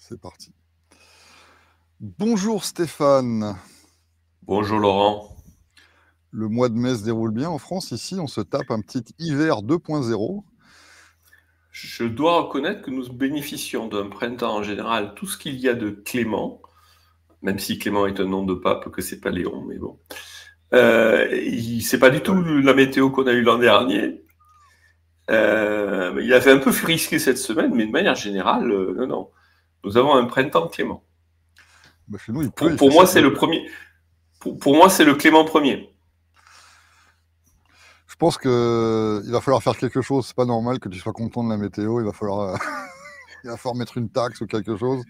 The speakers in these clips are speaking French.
C'est parti. Bonjour Stéphane. Bonjour Laurent. Le mois de mai se déroule bien en France. Ici, on se tape un petit hiver 2.0. Je dois reconnaître que nous bénéficions d'un printemps en général, tout ce qu'il y a de Clément, même si Clément est un nom de pape, que c'est pas Léon, mais bon. C'est pas du tout la météo qu'on a eue l'an dernier. Il a fait un peu risqué cette semaine, mais de manière générale, non. Nous avons un printemps Clément. Bah, chez nous, il pleut. Pour moi, c'est le premier. Pour moi, c'est le Clément premier. Je pense qu'il va falloir faire quelque chose. C'est pas normal que tu sois content de la météo. Il va falloir mettre une taxe ou quelque chose.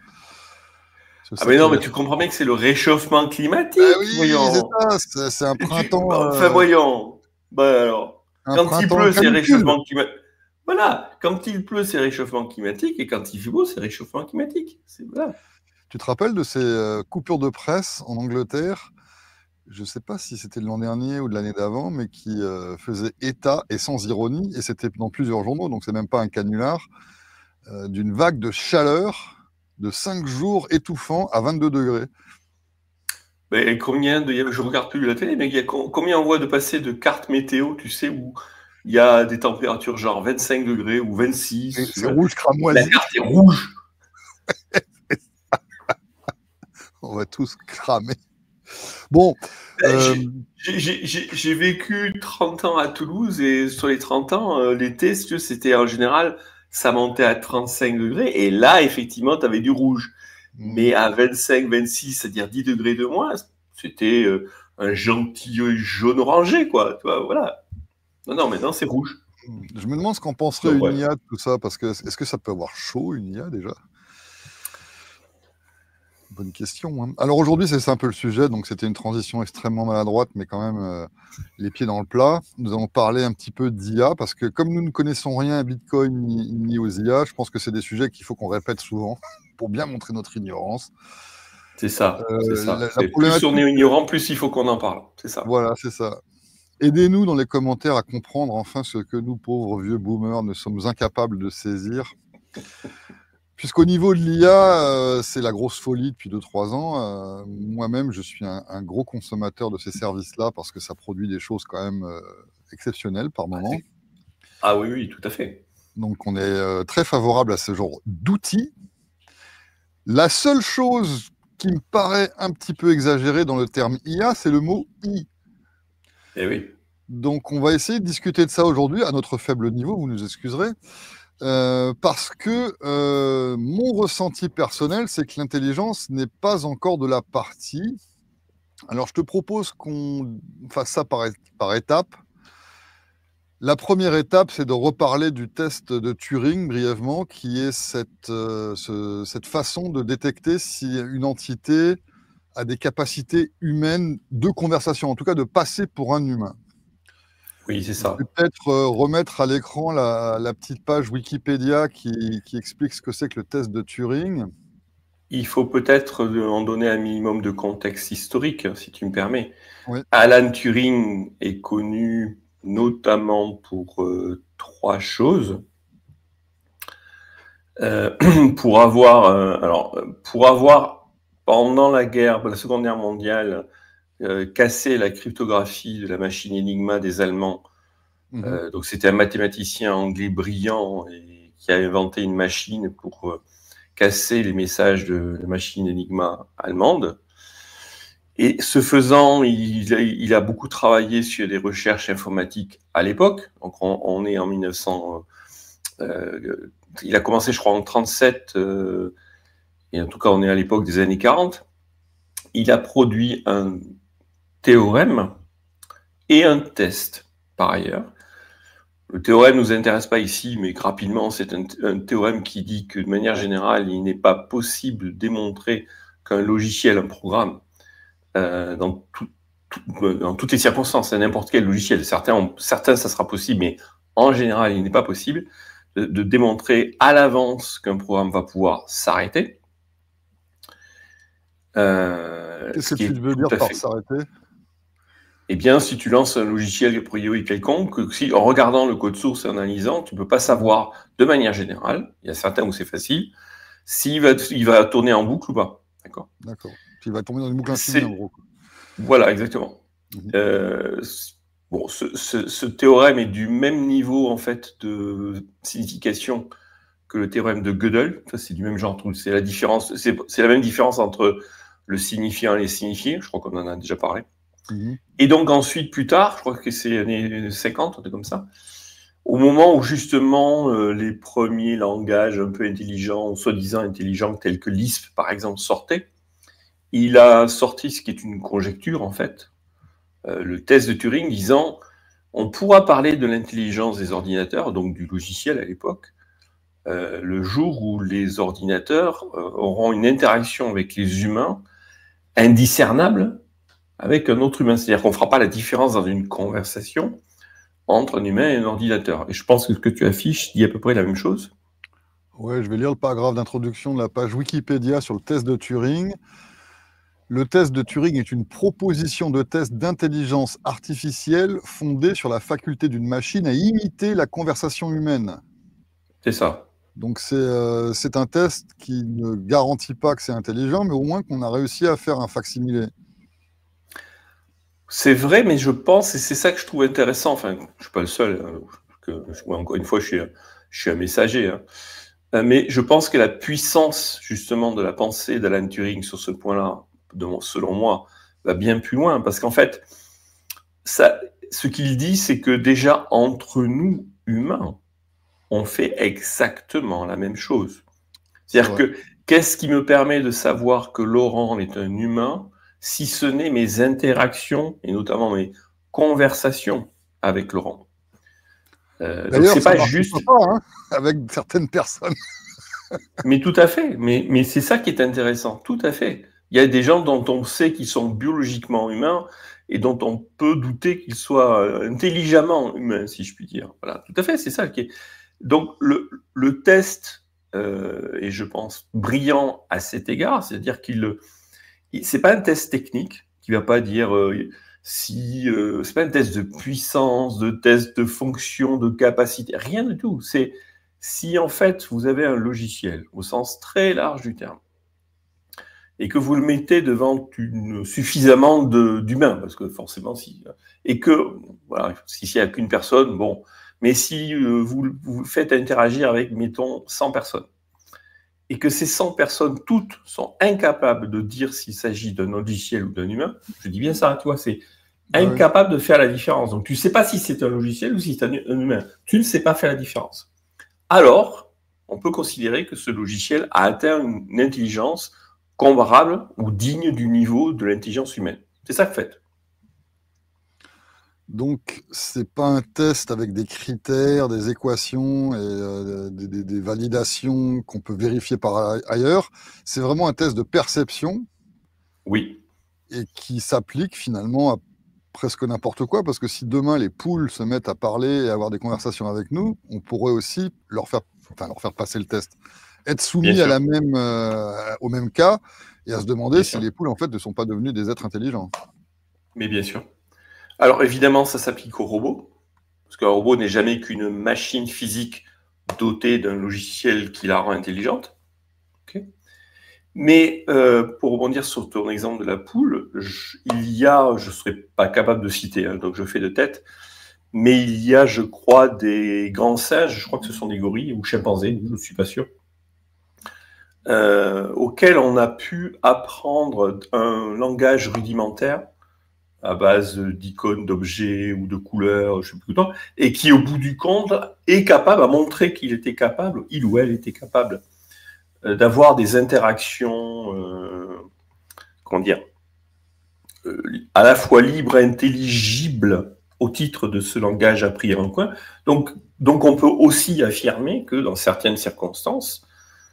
Ah mais non, mais tu comprends bien que c'est le réchauffement climatique. Ah oui, c'est ça. C'est un printemps. Enfin, voyons. Bah alors, quand il pleut, c'est réchauffement climatique. Voilà, quand il pleut, c'est réchauffement climatique, et quand il fait beau, c'est réchauffement climatique. Voilà. Tu te rappelles de ces coupures de presse en Angleterre? Je ne sais pas si c'était de l'an dernier ou de l'année d'avant, mais qui faisait état, et sans ironie, et c'était dans plusieurs journaux, donc c'est même pas un canular, d'une vague de chaleur de 5 jours étouffants à 22 degrés. Mais combien je regarde plus la télé, mais combien on voit de passer de cartes météo, tu sais, où il y a des températures genre 25 degrés ou 26. C'est rouge cramoisi. La carte est rouge. On va tous cramer. Bon. J'ai vécu 30 ans à Toulouse, et sur les 30 ans, l'été, c'était en général, ça montait à 35 degrés, et là, effectivement, tu avais du rouge. Mais à 25, 26, c'est-à-dire 10 degrés de moins, c'était un gentil jaune orangé, quoi. Tu vois, voilà. Non, maintenant, c'est rouge. Je me demande ce qu'en penserait une IA de tout ça, parce que est-ce que ça peut avoir chaud, une IA, déjà? Bonne question. Hein. Alors aujourd'hui, c'est un peu le sujet, donc c'était une transition extrêmement maladroite, mais quand même les pieds dans le plat. Nous allons parler un petit peu d'IA, parce que comme nous ne connaissons rien à Bitcoin ni aux IA, je pense que c'est des sujets qu'il faut qu'on répète souvent pour bien montrer notre ignorance. C'est ça, c'est ça. Plus on est ignorant, plus il faut qu'on en parle. C'est ça. Voilà, c'est ça. Aidez-nous dans les commentaires à comprendre enfin ce que nous, pauvres vieux boomers, ne sommes incapables de saisir. Puisqu'au niveau de l'IA, c'est la grosse folie depuis 2-3 ans. Moi-même, je suis un gros consommateur de ces services-là parce que ça produit des choses quand même exceptionnelles par moment. Ah oui, oui, tout à fait. Donc, on est très favorable à ce genre d'outils. La seule chose qui me paraît un petit peu exagérée dans le terme IA, c'est le mot « I ». Eh oui. Donc, on va essayer de discuter de ça aujourd'hui, à notre faible niveau, vous nous excuserez. Parce que mon ressenti personnel, c'est que l'intelligence n'est pas encore de la partie. Alors, je te propose qu'on fasse ça par étapes. La première étape, c'est de reparler du test de Turing brièvement, qui est cette façon de détecter si une entité a des capacités humaines de conversation, en tout cas de passer pour un humain. Oui, c'est ça. Je vais peut-être remettre à l'écran la petite page Wikipédia qui explique ce que c'est que le test de Turing. Il faut peut-être en donner un minimum de contexte historique, si tu me permets. Oui. Alan Turing est connu notamment pour 3 choses. Pour avoir, pendant la Seconde Guerre mondiale, cassé la cryptographie de la machine Enigma des Allemands. Donc c'était un mathématicien anglais brillant et qui a inventé une machine pour casser les messages de la machine Enigma allemande. Et ce faisant, il a beaucoup travaillé sur des recherches informatiques à l'époque. Donc on est en 1900. Il a commencé, je crois, en 1937, et en tout cas, on est à l'époque des années 40. Il a produit un théorème et un test, par ailleurs. Le théorème ne nous intéresse pas ici, mais rapidement, c'est un théorème qui dit que, de manière générale, il n'est pas possible de démontrer qu'un logiciel, un programme, dans toutes les circonstances, n'importe quel logiciel, certains, ça sera possible, mais en général, il n'est pas possible de démontrer à l'avance qu'un programme va pouvoir s'arrêter. Qu'est-ce que tu veux dire par s'arrêter? Eh bien, si tu lances un logiciel a priori quelconque, en regardant le code source et en analysant, tu ne peux pas savoir de manière générale, il y a certains où c'est facile, s'il va tourner en boucle ou pas. D'accord. D'accord. Il va tomber dans une boucle infinie, en gros. Voilà, exactement. Bon, ce théorème est du même niveau, en fait, de signification que le théorème de Gödel. Ça, c'est du même genre. C'est la différence, c'est la même différence entre le signifiant et les signifiés. Je crois qu'on en a déjà parlé. Et donc, ensuite, plus tard, je crois que c'est années 50, un truc comme ça, au moment où, justement, les premiers langages un peu intelligents, ou soi-disant intelligents, tels que Lisp, par exemple, sortaient, il a sorti ce qui est une conjecture, en fait, le test de Turing, disant on pourra parler de l'intelligence des ordinateurs, donc du logiciel à l'époque, le jour où les ordinateurs auront une interaction avec les humains indiscernable avec un autre humain. C'est-à-dire qu'on ne fera pas la différence dans une conversation entre un humain et un ordinateur. Et je pense que ce que tu affiches dit à peu près la même chose. Ouais, je vais lire le paragraphe d'introduction de la page Wikipédia sur le test de Turing. Le test de Turing est une proposition de test d'intelligence artificielle fondée sur la faculté d'une machine à imiter la conversation humaine. C'est ça. Donc c'est un test qui ne garantit pas que c'est intelligent, mais au moins qu'on a réussi à faire un facsimilé. C'est vrai, mais je pense, et c'est ça que je trouve intéressant, enfin, je ne suis pas le seul, encore une fois, je suis un messager, hein, mais je pense que la puissance, justement, de la pensée d'Alan Turing sur ce point-là, selon moi, va bien plus loin, parce qu'en fait, ce qu'il dit, c'est que déjà, entre nous, humains, on fait exactement la même chose. C'est-à-dire que, qu'est-ce qui me permet de savoir que Laurent est un humain, si ce n'est mes interactions, et notamment mes conversations avec Laurent. Donc c'est pas juste... Pas, hein, avec certaines personnes. Mais tout à fait, mais c'est ça qui est intéressant, tout à fait. Il y a des gens dont on sait qu'ils sont biologiquement humains et dont on peut douter qu'ils soient intelligemment humains, si je puis dire. Voilà, tout à fait, c'est ça qui est... Donc le test est, je pense, brillant à cet égard, c'est-à-dire c'est pas un test technique qui va pas dire c'est pas un test de puissance, de test de fonction, de capacité, rien du tout. C'est si en fait vous avez un logiciel au sens très large du terme et que vous le mettez devant suffisamment d'humains, parce que forcément et que voilà, s'il n'y a qu'une personne, bon, mais si vous faites interagir avec, mettons, 100 personnes, et que ces 100 personnes, toutes, sont incapables de dire s'il s'agit d'un logiciel ou d'un humain, je dis bien ça, tu vois, c'est incapable de faire la différence. Donc, tu ne sais pas si c'est un logiciel ou si c'est un humain. Tu ne sais pas faire la différence. Alors, on peut considérer que ce logiciel a atteint une intelligence comparable ou digne du niveau de l'intelligence humaine. C'est ça que vous faites. Donc, c'est pas un test avec des critères, des équations et des validations qu'on peut vérifier par ailleurs. C'est vraiment un test de perception. Oui. Et qui s'applique finalement à presque n'importe quoi, parce que si demain les poules se mettent à parler et à avoir des conversations avec nous, on pourrait aussi leur faire passer le test. Être soumis à au même cas et à se demander si les poules en fait ne sont pas devenues des êtres intelligents. Mais bien sûr. Alors évidemment, ça s'applique au robot, parce qu'un robot n'est jamais qu'une machine physique dotée d'un logiciel qui la rend intelligente. Okay. Mais pour rebondir sur ton exemple de la poule, je ne serais pas capable de citer, hein, donc je fais de tête, mais il y a, je crois, des grands singes, je crois que ce sont des gorilles ou chimpanzés, je ne suis pas sûr, auxquels on a pu apprendre un langage rudimentaire à base d'icônes, d'objets ou de couleurs, je ne sais plus quoi, et qui, au bout du compte, est capable, a montré qu'il était capable, il ou elle était capable, d'avoir des interactions, comment dire, à la fois libres et intelligibles au titre de ce langage appris en coin. Donc on peut aussi affirmer que dans certaines circonstances,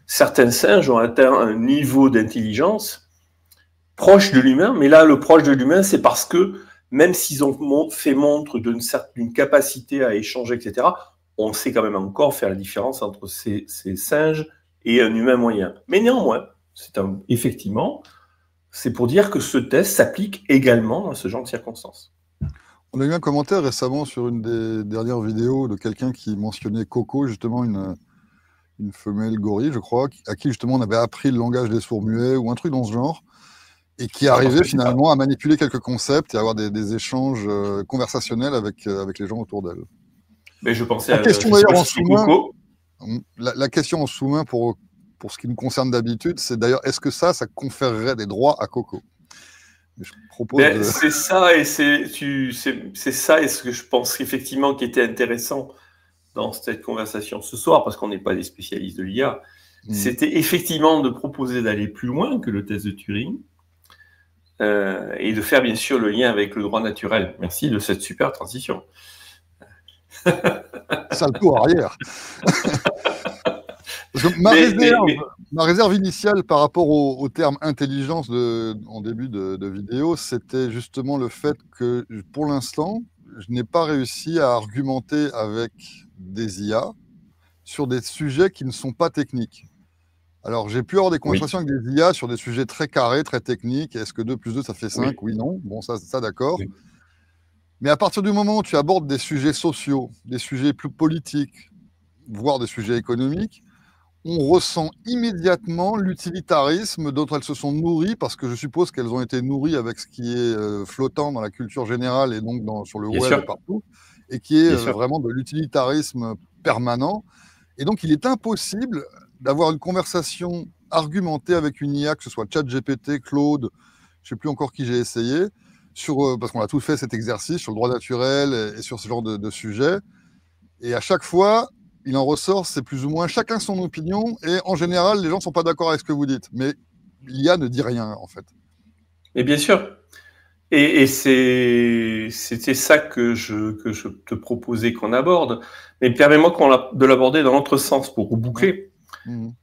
certains singes ont atteint un niveau d'intelligence proche de l'humain, mais là, le proche de l'humain, c'est parce que même s'ils ont fait montre d'une capacité à échanger, etc., on sait quand même encore faire la différence entre ces singes et un humain moyen. Mais néanmoins, effectivement, c'est pour dire que ce test s'applique également dans ce genre de circonstances. On a eu un commentaire récemment sur une des dernières vidéos de quelqu'un qui mentionnait Coco, justement une une femelle gorille, je crois, à qui justement on avait appris le langage des sourds-muets ou un truc dans ce genre, et qui arrivait finalement à manipuler quelques concepts et à avoir des échanges conversationnels avec les gens autour d'elle. Mais je pensais la à question d'ailleurs en sous-main, Coco. La question en sous-main pour ce qui nous concerne d'habitude, c'est d'ailleurs, est-ce que ça conférerait des droits à Coco? Je propose C'est ça, et c'est ça, et ce que je pense effectivement qui était intéressant dans cette conversation ce soir, parce qu'on n'est pas des spécialistes de l'IA, c'était effectivement de proposer d'aller plus loin que le test de Turing, et de faire bien sûr le lien avec le droit naturel. Merci de cette super transition. Salto arrière. Ma réserve initiale par rapport au terme intelligence en début de vidéo, c'était justement le fait que, pour l'instant, je n'ai pas réussi à argumenter avec des IA sur des sujets qui ne sont pas techniques. Alors, j'ai pu avoir des conversations avec des IA sur des sujets très carrés, très techniques. Est-ce que 2 plus 2, ça fait 5? Oui, non. Bon, ça d'accord. Oui. Mais à partir du moment où tu abordes des sujets sociaux, des sujets plus politiques, voire des sujets économiques, on ressent immédiatement l'utilitarisme dont elles se sont nourries, parce que je suppose qu'elles ont été nourries avec ce qui est flottant dans la culture générale et donc sur le web et partout, et qui est vraiment de l'utilitarisme permanent. Et donc, il est impossible d'avoir une conversation argumentée avec une IA, que ce soit ChatGPT, Claude, je ne sais plus encore qui j'ai essayé, parce qu'on a tous fait cet exercice sur le droit naturel et sur ce genre de sujet. Et à chaque fois, il en ressort, c'est plus ou moins chacun son opinion, et en général, les gens ne sont pas d'accord avec ce que vous dites. Mais l'IA ne dit rien, en fait. Et bien sûr. Et c'était ça que je te proposais qu'on aborde. Mais permets-moi de l'aborder dans l'autre sens, pour reboucler.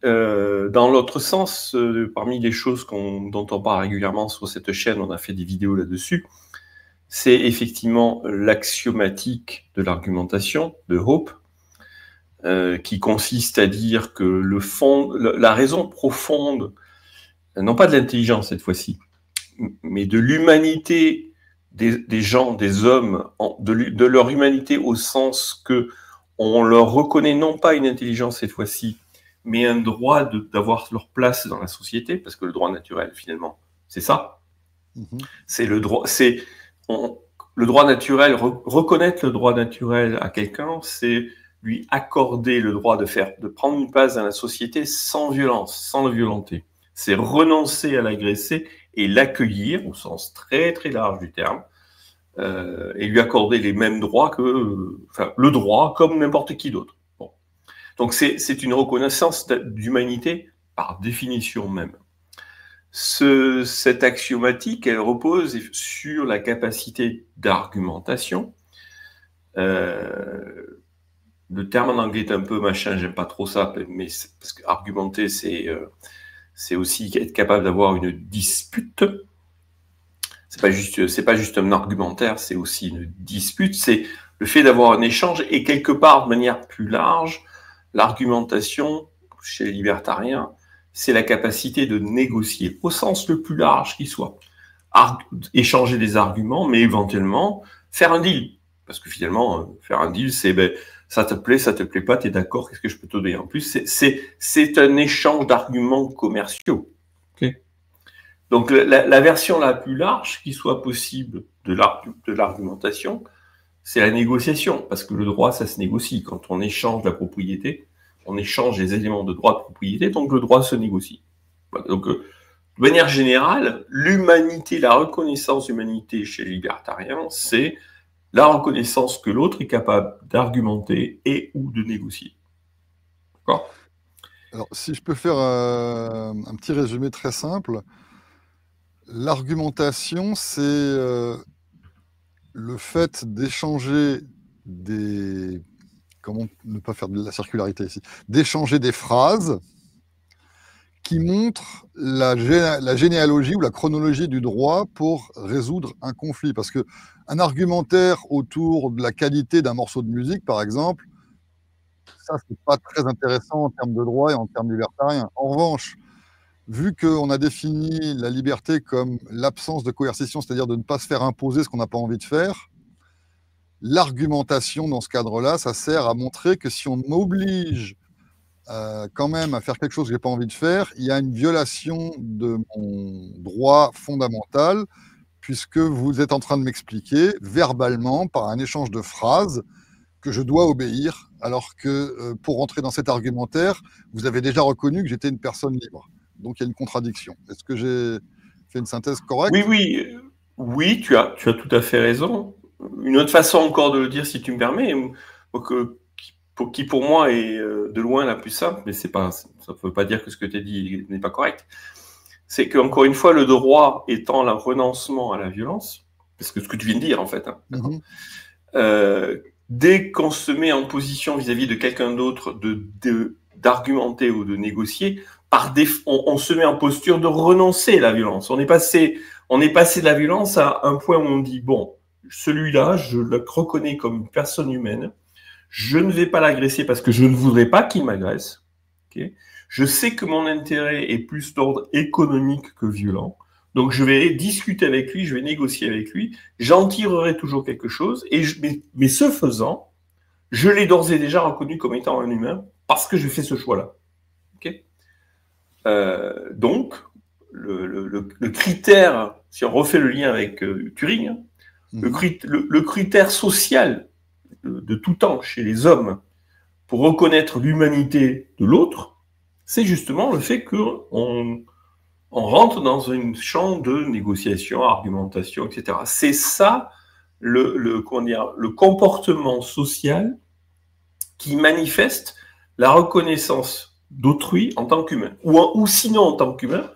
Dans l'autre sens, parmi les choses dont on parle régulièrement sur cette chaîne, on a fait des vidéos là-dessus, c'est effectivement l'axiomatique de l'argumentation de Hope, qui consiste à dire que la raison profonde, non pas de l'intelligence cette fois-ci, mais de l'humanité des gens, des hommes, de leur humanité au sens que on leur reconnaît non pas une intelligence cette fois-ci, mais un droit d'avoir leur place dans la société, parce que le droit naturel, finalement, c'est ça. C'est le droit, le droit naturel, reconnaître le droit naturel à quelqu'un, c'est lui accorder le droit de prendre une place dans la société sans violence, sans le violenter. C'est renoncer à l'agresser et l'accueillir au sens très très large du terme, et lui accorder les mêmes droits le droit comme n'importe qui d'autre. Bon. Donc c'est une reconnaissance d'humanité par définition même. Cette axiomatique, elle repose sur la capacité d'argumentation. Le terme en anglais est un peu machin, j'aime pas trop ça, mais parce que argumenter, c'est aussi être capable d'avoir une dispute. C'est pas juste un argumentaire, c'est aussi une dispute. C'est le fait d'avoir un échange, et quelque part, de manière plus large, l'argumentation, chez les libertariens, c'est la capacité de négocier, au sens le plus large qui soit. Échanger des arguments, mais éventuellement faire un deal. Parce que finalement, faire un deal, c'est ça te plaît pas, t'es d'accord, qu'est-ce que je peux te donner? En plus, c'est un échange d'arguments commerciaux. Okay. Donc la version la plus large qui soit possible de l'argumentation, c'est la négociation, parce que le droit, ça se négocie. Quand on échange la propriété, on échange les éléments de droit de propriété, donc le droit se négocie. Donc, de manière générale, l'humanité, la reconnaissance d'humanité chez les libertariens, c'est la reconnaissance que l'autre est capable d'argumenter et ou de négocier. D'accord ? Alors, si je peux faire un petit résumé très simple, l'argumentation, c'est le fait d'échanger comment ne pas faire de la circularité ici, d'échanger des phrases qui montrent la généalogie ou la chronologie du droit pour résoudre un conflit. Parce qu'un argumentaire autour de la qualité d'un morceau de musique, par exemple, ça, c'est pas très intéressant en termes de droit et en termes libertariens. En revanche, vu qu'on a défini la liberté comme l'absence de coercition, c'est-à-dire de ne pas se faire imposer ce qu'on n'a pas envie de faire, l'argumentation dans ce cadre-là, ça sert à montrer que si on m'oblige quand même à faire quelque chose que j'ai pas envie de faire, il y a une violation de mon droit fondamental, puisque vous êtes en train de m'expliquer verbalement, par un échange de phrases, que je dois obéir, alors que pour rentrer dans cet argumentaire, vous avez déjà reconnu que j'étais une personne libre. Donc il y a une contradiction. Est-ce que j'ai fait une synthèse correcte? Oui, tu as tout à fait raison. Une autre façon encore de le dire, si tu me permets, qui pour moi est de loin la plus simple, mais ça ne veut pas dire que ce que tu as dit n'est pas correct, c'est qu'encore une fois, le droit étant le renoncement à la violence, parce que ce que tu viens de dire en fait, hein, dès qu'on se met en position vis-à-vis de quelqu'un d'autre d'argumenter ou de négocier, on se met en posture de renoncer à la violence. On est passé de la violence à un point où on dit, bon, celui-là, je le reconnais comme une personne humaine, je ne vais pas l'agresser parce que je ne voudrais pas qu'il m'agresse. Okay, je sais que mon intérêt est plus d'ordre économique que violent. Donc, je vais discuter avec lui, je vais négocier avec lui, j'en tirerai toujours quelque chose, mais ce faisant, je l'ai d'ores et déjà reconnu comme étant un humain parce que je fais ce choix-là. Okay, donc, le critère, si on refait le lien avec Turing, le critère social de tout temps chez les hommes pour reconnaître l'humanité de l'autre, c'est justement le fait qu'on rentre dans un champ de négociation, argumentation, etc. C'est ça le comportement social qui manifeste la reconnaissance d'autrui en tant qu'humain, ou sinon en tant qu'humain,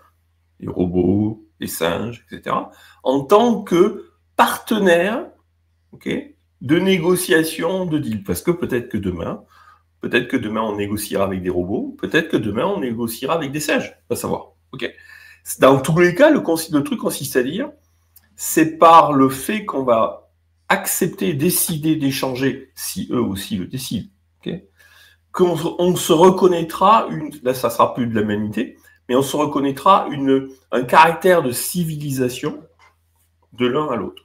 les robots, les singes, etc., en tant que partenaire, okay, de négociation, de deal. Parce que peut-être que demain, on négociera avec des robots, peut-être que demain, on négociera avec des singes, on va savoir. Okay. Dans tous les cas, le truc consiste à dire, c'est par le fait qu'on va accepter, décider d'échanger, si eux aussi le décident, okay, qu'on se reconnaîtra, là ça sera plus de l'humanité, mais on se reconnaîtra un caractère de civilisation de l'un à l'autre.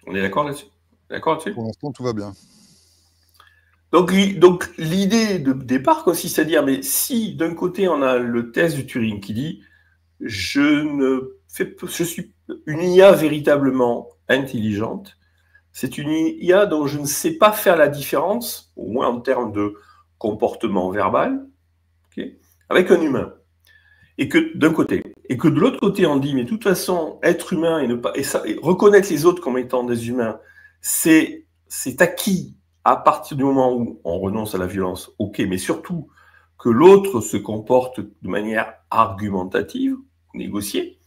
On est d'accord là-dessus? Pour l'instant, tout va bien. Donc l'idée de départ consiste à dire, mais si d'un côté on a le test de Turing qui dit je suis une IA véritablement intelligente, c'est une IA dont je ne sais pas faire la différence, au moins en termes de comportement verbal, okay, avec un humain. Et que d'un côté, et que de l'autre côté on dit, mais de toute façon, être humain et reconnaître les autres comme étant des humains, c'est acquis à partir du moment où on renonce à la violence, ok, mais surtout que l'autre se comporte de manière argumentative, négociée,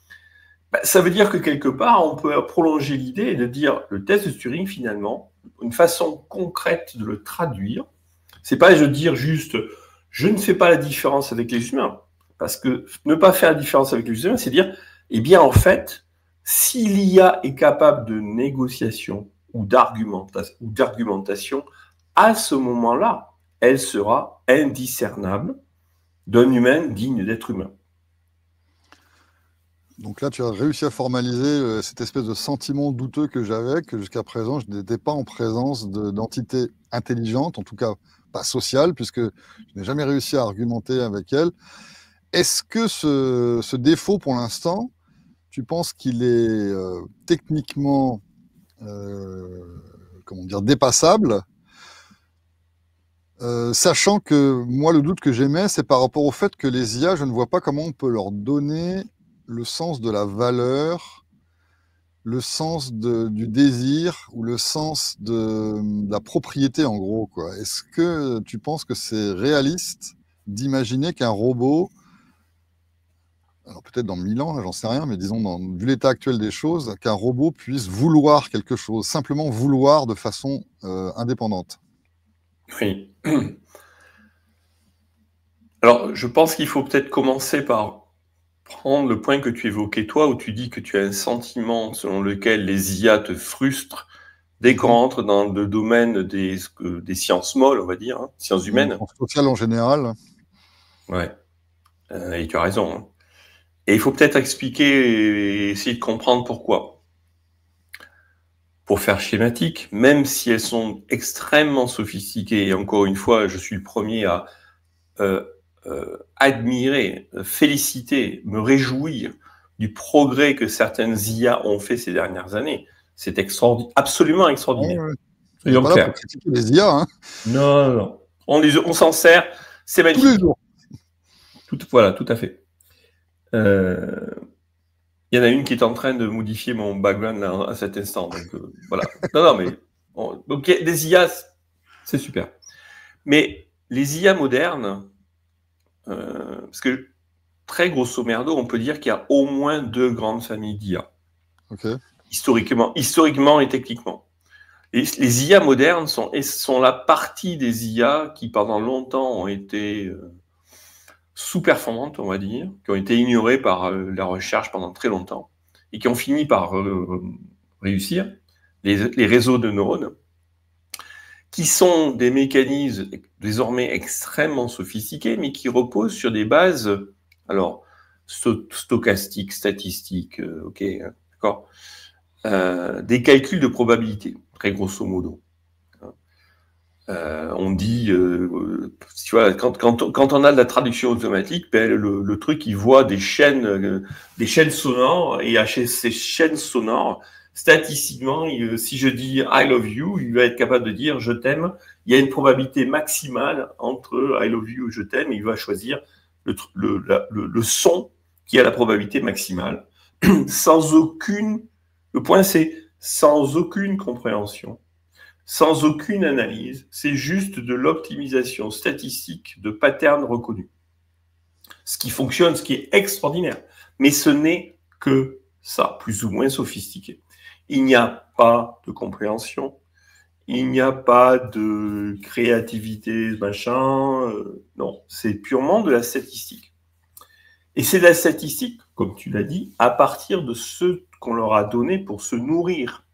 ça veut dire que quelque part, on peut prolonger l'idée et de dire le test de Turing, finalement, une façon concrète de le traduire, c'est pas de dire juste je ne fais pas la différence avec les humains, parce que ne pas faire la différence avec les humains, c'est dire, eh bien, en fait, si l'IA est capable de négociation ou d'argumentation, à ce moment-là, elle sera indiscernable d'un humain digne d'être humain. Donc là, tu as réussi à formaliser cette espèce de sentiment douteux que j'avais, que jusqu'à présent, je n'étais pas en présence d'entités intelligentes, en tout cas pas sociales, puisque je n'ai jamais réussi à argumenter avec elles. Est-ce que ce défaut, pour l'instant, tu penses qu'il est techniquement dépassable, sachant que moi, le doute que j'émets, c'est par rapport au fait que les IA, je ne vois pas comment on peut leur donner le sens de la valeur, le sens du désir ou le sens de la propriété, en gros, quoi. Est-ce que tu penses que c'est réaliste d'imaginer qu'un robot, alors peut-être dans 1000 ans, j'en sais rien, mais disons, vu l'état actuel des choses, qu'un robot puisse vouloir quelque chose, simplement vouloir de façon indépendante? Oui. Alors, je pense qu'il faut peut-être commencer par prendre le point que tu évoquais toi, où tu dis que tu as un sentiment selon lequel les IA te frustrent dès qu'on rentre dans le domaine des sciences molles, on va dire, hein, sciences humaines. Sociales en général. Ouais, et tu as raison. Hein. Et il faut peut-être expliquer et essayer de comprendre pourquoi. Pour faire schématique, même si elles sont extrêmement sophistiquées, et encore une fois, je suis le premier à admirer, féliciter, me réjouir du progrès que certaines IA ont fait ces dernières années. C'est absolument extraordinaire. Soyons clairs. Pour critiquer les IA. Hein. Non, non. On s'en sert, c'est magnifique. Tous les jours. Voilà, tout à fait. Il y en a une qui est en train de modifier mon background là, à cet instant. Donc, voilà. Non, mais donc, des IA, c'est super. Mais les IA modernes, parce que très grosso merdo, on peut dire qu'il y a au moins 2 grandes familles d'IA. Okay. Historiquement et techniquement. Et les IA modernes sont la partie des IA qui, pendant longtemps, ont été sous-performantes, on va dire, qui ont été ignorées par la recherche pendant très longtemps, et qui ont fini par réussir, les réseaux de neurones, qui sont des mécanismes désormais extrêmement sophistiqués, mais qui reposent sur des bases, alors, stochastiques, statistiques, ok, d'accord, des calculs de probabilité, très grosso modo. On dit, tu vois, quand on a de la traduction automatique, ben, le truc, il voit des chaînes sonores, et à ces chaînes sonores, statistiquement, si je dis I love you, il va être capable de dire je t'aime. Il y a une probabilité maximale entre I love you et je t'aime, et il va choisir le son qui a la probabilité maximale, sans aucune, le point c'est sans aucune compréhension, sans aucune analyse, c'est juste de l'optimisation statistique de patterns reconnus. Ce qui fonctionne, ce qui est extraordinaire. Mais ce n'est que ça, plus ou moins sophistiqué. Il n'y a pas de compréhension, il n'y a pas de créativité, machin, non, c'est purement de la statistique. Et c'est de la statistique, comme tu l'as dit, à partir de ce qu'on leur a donné pour se nourrir.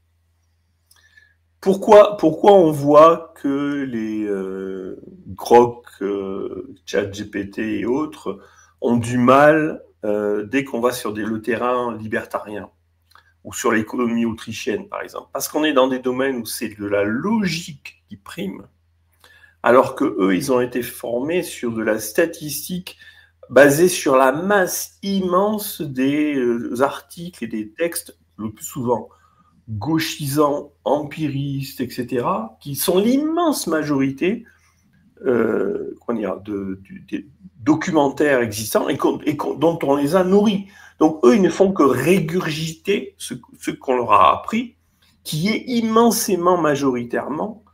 Pourquoi on voit que les Grok, ChatGPT et autres ont du mal dès qu'on va sur le terrain libertarien ou sur l'économie autrichienne, par exemple? Parce qu'on est dans des domaines où c'est de la logique qui prime, alors que eux, ils ont été formés sur de la statistique basée sur la masse immense des articles et des textes, le plus souvent gauchisants, empiristes, etc., qui sont l'immense majorité des documentaires existants et dont on les a nourris. Donc, eux, ils ne font que régurgiter ce qu'on leur a appris, qui est immensément majoritairement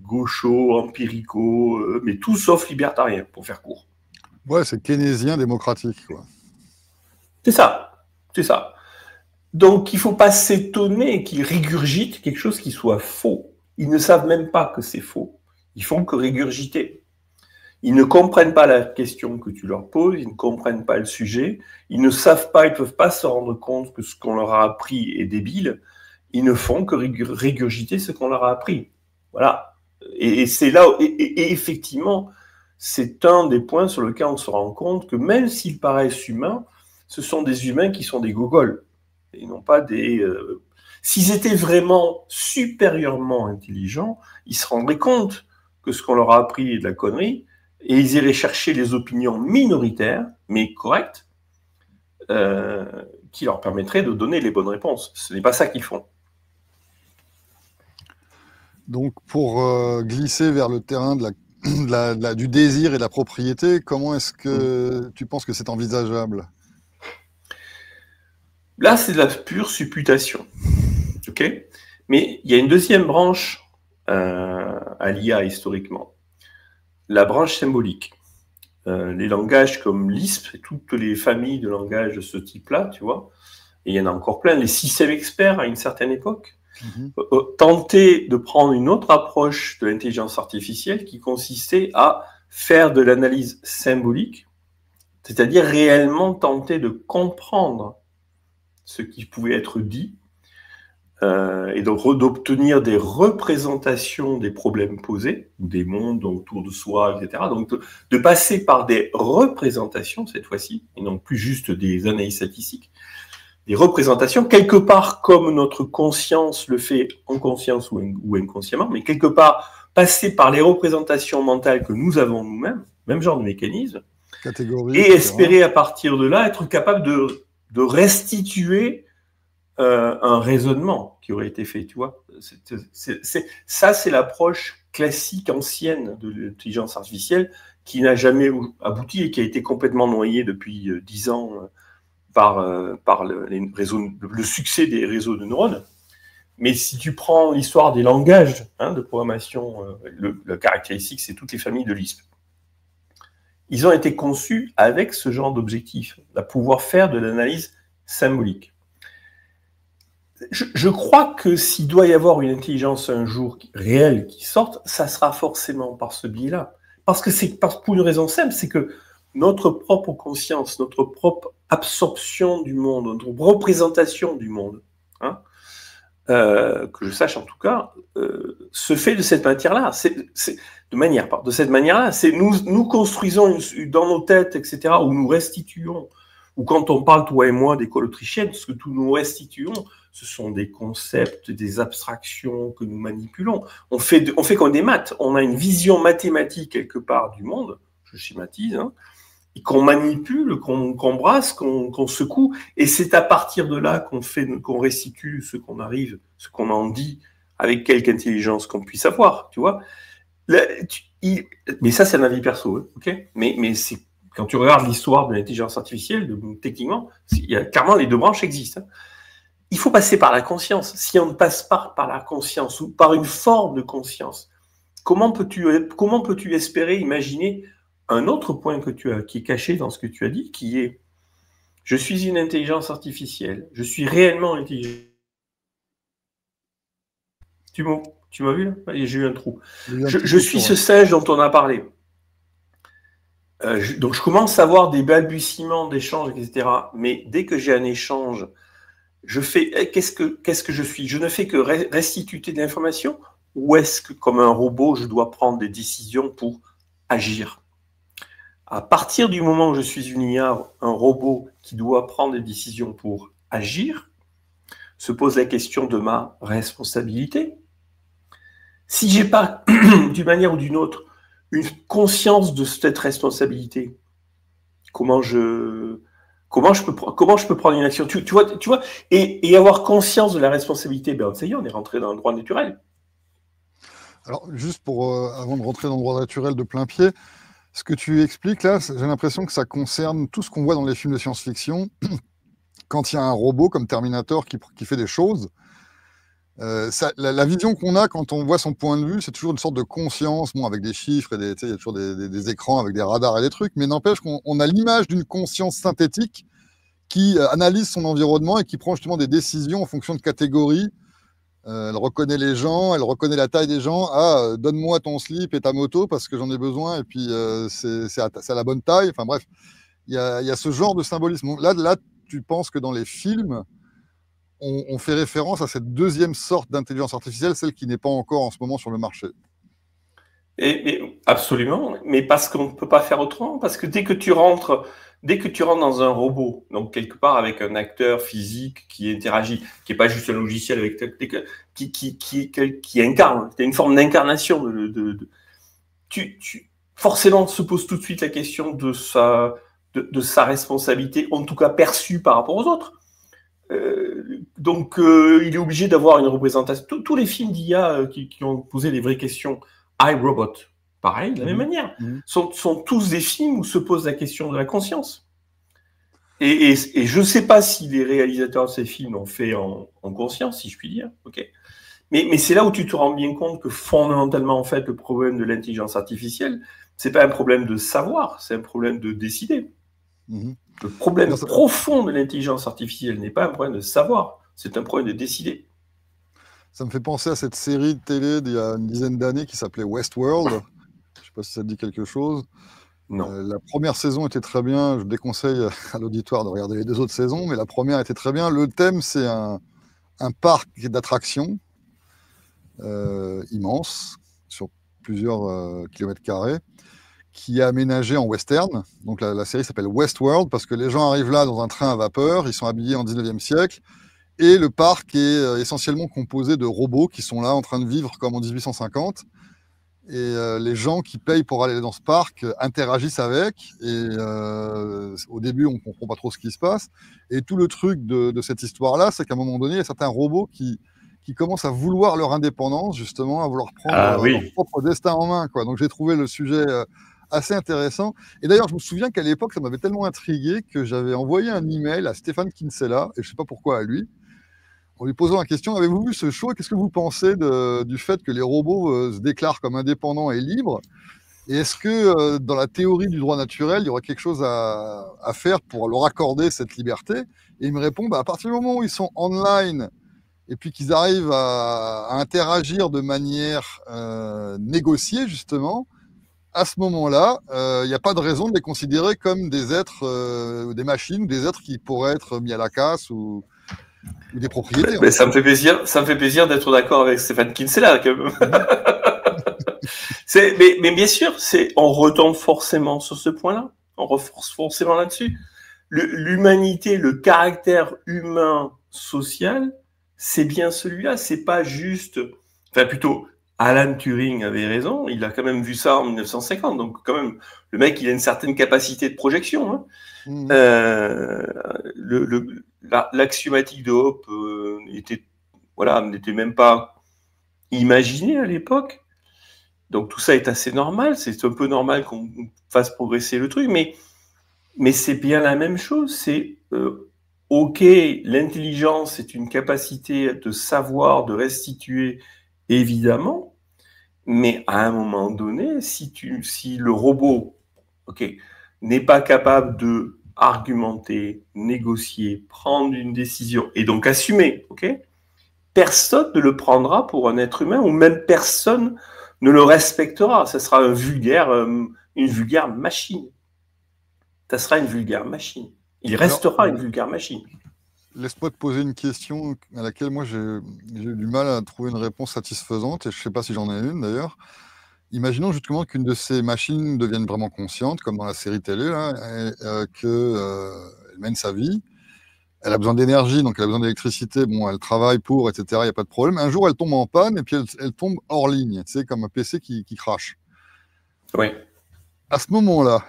gaucho, empirico, mais tout sauf libertarien, pour faire court. Ouais, c'est keynésien démocratique, quoi. C'est ça, c'est ça. Donc, il ne faut pas s'étonner qu'ils régurgitent quelque chose qui soit faux. Ils ne savent même pas que c'est faux. Ils font que régurgiter. Ils ne comprennent pas la question que tu leur poses, ils ne comprennent pas le sujet, ils ne savent pas, ils ne peuvent pas se rendre compte que ce qu'on leur a appris est débile. Ils ne font que régurgiter ce qu'on leur a appris. Voilà. Et c'est là, et effectivement, c'est un des points sur lesquels on se rend compte que même s'ils paraissent humains, ce sont des humains qui sont des gogoles. Et non pas des... S'ils étaient vraiment supérieurement intelligents, ils se rendraient compte que ce qu'on leur a appris est de la connerie, et ils iraient chercher les opinions minoritaires, mais correctes, qui leur permettraient de donner les bonnes réponses. Ce n'est pas ça qu'ils font. Donc, pour glisser vers le terrain du désir et de la propriété, comment est-ce que tu penses que c'est envisageable? Là, c'est de la pure supputation. Ok ? Mais il y a une deuxième branche à l'IA historiquement. La branche symbolique. Les langages comme Lisp et toutes les familles de langages de ce type-là, tu vois, et il y en a encore plein, les systèmes experts à une certaine époque, tentaient de prendre une autre approche de l'intelligence artificielle qui consistait à faire de l'analyse symbolique, c'est-à-dire réellement tenter de comprendre ce qui pouvait être dit, et donc d'obtenir des représentations des problèmes posés, ou des mondes autour de soi, etc. Donc de passer par des représentations, cette fois-ci, et non plus juste des analyses statistiques, des représentations, quelque part comme notre conscience le fait en conscience ou inconsciemment, mais quelque part passer par les représentations mentales que nous avons nous-mêmes, même genre de mécanisme, catégorie, et espérer à partir de là être capable de restituer un raisonnement qui aurait été fait, tu vois. Ça, c'est l'approche classique, ancienne de l'intelligence artificielle qui n'a jamais abouti et qui a été complètement noyée depuis 10 ans par le succès des réseaux de neurones. Mais si tu prends l'histoire des langages de programmation, le caractéristique, c'est toutes les familles de Lisp. Ils ont été conçus avec ce genre d'objectif, à pouvoir faire de l'analyse symbolique. Je crois que s'il doit y avoir une intelligence un jour réelle qui sorte, ça sera forcément par ce biais-là. Parce que c'est pour une raison simple, c'est que notre propre conscience, notre propre absorption du monde, notre représentation du monde, que je sache en tout cas, se fait de cette matière-là. De cette manière-là, c'est nous construisons dans nos têtes, etc., où nous restituons, ou quand on parle, toi et moi, d'école autrichienne, ce que nous restituons, ce sont des concepts, des abstractions que nous manipulons. On fait comme des maths. On a une vision mathématique quelque part du monde, je schématise, et qu'on manipule, qu'on brasse, qu'on secoue. Et c'est à partir de là qu'on restitue ce qu'on arrive, ce qu'on en dit, avec quelque intelligence qu'on puisse avoir, tu vois. Mais ça, c'est un avis perso, ok. Mais c'est quand tu regardes l'histoire de l'intelligence artificielle, techniquement, clairement les deux branches existent. Il faut passer par la conscience. Si on ne passe pas par la conscience ou par une forme de conscience, comment peux-tu espérer imaginer un autre point qui est caché dans ce que tu as dit, qui est « je suis une intelligence artificielle, je suis réellement intelligent ». Tu m'as vu là? J'ai eu un trou. Je suis ce singe dont on a parlé. Donc je commence à avoir des balbutiements d'échanges, etc. Mais dès que j'ai un échange, je fais qu'est-ce que je suis? Je ne fais que restituer de l'information, ou est-ce que, comme un robot, je dois prendre des décisions pour agir? À partir du moment où je suis une IA, un robot qui doit prendre des décisions pour agir, se pose la question de ma responsabilité. Si j'ai pas, d'une manière ou d'une autre, une conscience de cette responsabilité, comment je peux prendre une action, tu vois, et avoir conscience de la responsabilité, ça y est, on est rentré dans le droit naturel. Alors, juste avant de rentrer dans le droit naturel de plein pied, ce que tu expliques là, j'ai l'impression que ça concerne tout ce qu'on voit dans les films de science-fiction. Quand il y a un robot comme Terminator qui fait des choses, la vision qu'on a quand on voit son point de vue, c'est toujours une sorte de conscience, avec des chiffres, il y a toujours des écrans avec des radars et des trucs, mais n'empêche qu'on a l'image d'une conscience synthétique qui analyse son environnement et qui prend justement des décisions en fonction de catégories. Elle reconnaît les gens, elle reconnaît la taille des gens. Ah, donne-moi ton slip et ta moto parce que j'en ai besoin, et puis c'est à la bonne taille. Enfin bref, il y a ce genre de symbolisme. Là, tu penses que dans les films, on fait référence à cette deuxième sorte d'intelligence artificielle, celle qui n'est pas encore en ce moment sur le marché. Absolument, mais parce qu'on ne peut pas faire autrement, parce que dès que tu rentres dans un robot, donc quelque part avec un acteur physique qui interagit, qui n'est pas juste un logiciel avec qui incarne, tu as une forme d'incarnation forcément se pose tout de suite la question de sa responsabilité, en tout cas perçue par rapport aux autres. Donc il est obligé d'avoir une représentation. Tous les films d'IA qui ont posé les vraies questions, iRobot, pareil, de la même manière, sont tous des films où se pose la question de la conscience. Et je ne sais pas si les réalisateurs de ces films l'ont fait en conscience, si je puis dire. Okay. Mais c'est là où tu te rends bien compte que fondamentalement, en fait, le problème de l'intelligence artificielle, c'est pas un problème de savoir, c'est un problème de décider. Le problème profond de l'intelligence artificielle n'est pas un problème de savoir, c'est un problème de décider. Ça me fait penser à cette série de télé d'il y a une dizaine d'années qui s'appelait Westworld. Je ne sais pas si ça te dit quelque chose. Non. La première saison était très bien. Je déconseille à l'auditoire de regarder les 2 autres saisons, mais la première était très bien. Le thème, c'est un parc d'attractions immense, sur plusieurs kilomètres carrés, qui est aménagé en western. Donc la série s'appelle Westworld parce que les gens arrivent là dans un train à vapeur, ils sont habillés en 19e siècle, et le parc est essentiellement composé de robots qui sont là en train de vivre comme en 1850. Et les gens qui payent pour aller dans ce parc interagissent avec. Et au début, on ne comprend pas trop ce qui se passe. Et tout le truc de cette histoire-là, c'est qu'à un moment donné, il y a certains robots qui commencent à vouloir leur indépendance, justement, à vouloir prendre leur propre destin en main, quoi. Donc j'ai trouvé le sujet assez intéressant. Et d'ailleurs, je me souviens qu'à l'époque, ça m'avait tellement intrigué que j'avais envoyé un email à Stéphane Kinsella, et je ne sais pas pourquoi à lui, en lui posant la question, avez-vous vu ce show et qu'est-ce que vous pensez du fait que les robots se déclarent comme indépendants et libres? Et est-ce que dans la théorie du droit naturel, il y aurait quelque chose à faire pour leur accorder cette liberté? Et il me répond, à partir du moment où ils sont online et puis qu'ils arrivent à interagir de manière négociée, justement, à ce moment-là, il n'y a pas de raison de les considérer comme des êtres, des machines, ou des êtres qui pourraient être mis à la casse ou des propriétés. Mais ça me fait plaisir d'être d'accord avec Stéphane Kinsella. Mais bien sûr, on retombe forcément sur ce point-là. On reforce forcément là-dessus. L'humanité, le caractère humain social, c'est bien celui-là. C'est pas juste. Enfin, plutôt, Alan Turing avait raison. Il a quand même vu ça en 1950. Donc, quand même, le mec, il a une certaine capacité de projection. Hein. L'axiomatique de Hoppe n'était même pas imaginé à l'époque. Donc tout ça est assez normal, c'est un peu normal qu'on fasse progresser le truc, mais c'est bien la même chose, c'est ok, l'intelligence est une capacité de savoir, de restituer, évidemment, mais à un moment donné, si le robot n'est pas capable de argumenter, négocier, prendre une décision, et donc assumer, personne ne le prendra pour un être humain, ou même personne ne le respectera. Ça sera une vulgaire machine. Ça sera une vulgaire machine. Il restera une vulgaire machine. Laisse-moi te poser une question à laquelle moi j'ai eu du mal à trouver une réponse satisfaisante, et je ne sais pas si j'en ai une d'ailleurs. Imaginons justement qu'une de ces machines devienne vraiment consciente, comme dans la série télé, là, qu'elle mène sa vie. Elle a besoin d'énergie, donc elle a besoin d'électricité. Bon, elle travaille pour, etc. Il n'y a pas de problème. Un jour, elle tombe en panne et puis elle tombe hors ligne. Tu sais, comme un PC qui crache. Oui. À ce moment-là,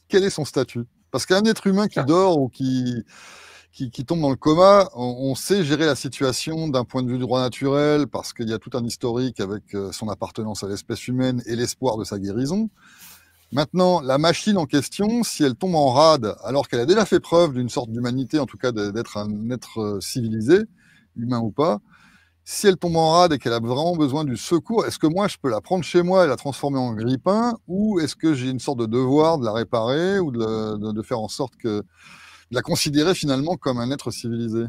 quel est son statut? Parce qu'un être humain qui dort ou qui tombe dans le coma, on sait gérer la situation d'un point de vue du droit naturel parce qu'il y a tout un historique avec son appartenance à l'espèce humaine et l'espoir de sa guérison. Maintenant, la machine en question, si elle tombe en rade, alors qu'elle a déjà fait preuve d'une sorte d'humanité, en tout cas d'être un être civilisé, humain ou pas, si elle tombe en rade et qu'elle a vraiment besoin du secours, est-ce que moi, je peux la prendre chez moi et la transformer en grippin, ou est-ce que j'ai une sorte de devoir de la réparer ou de faire en sorte de la considérer finalement comme un être civilisé?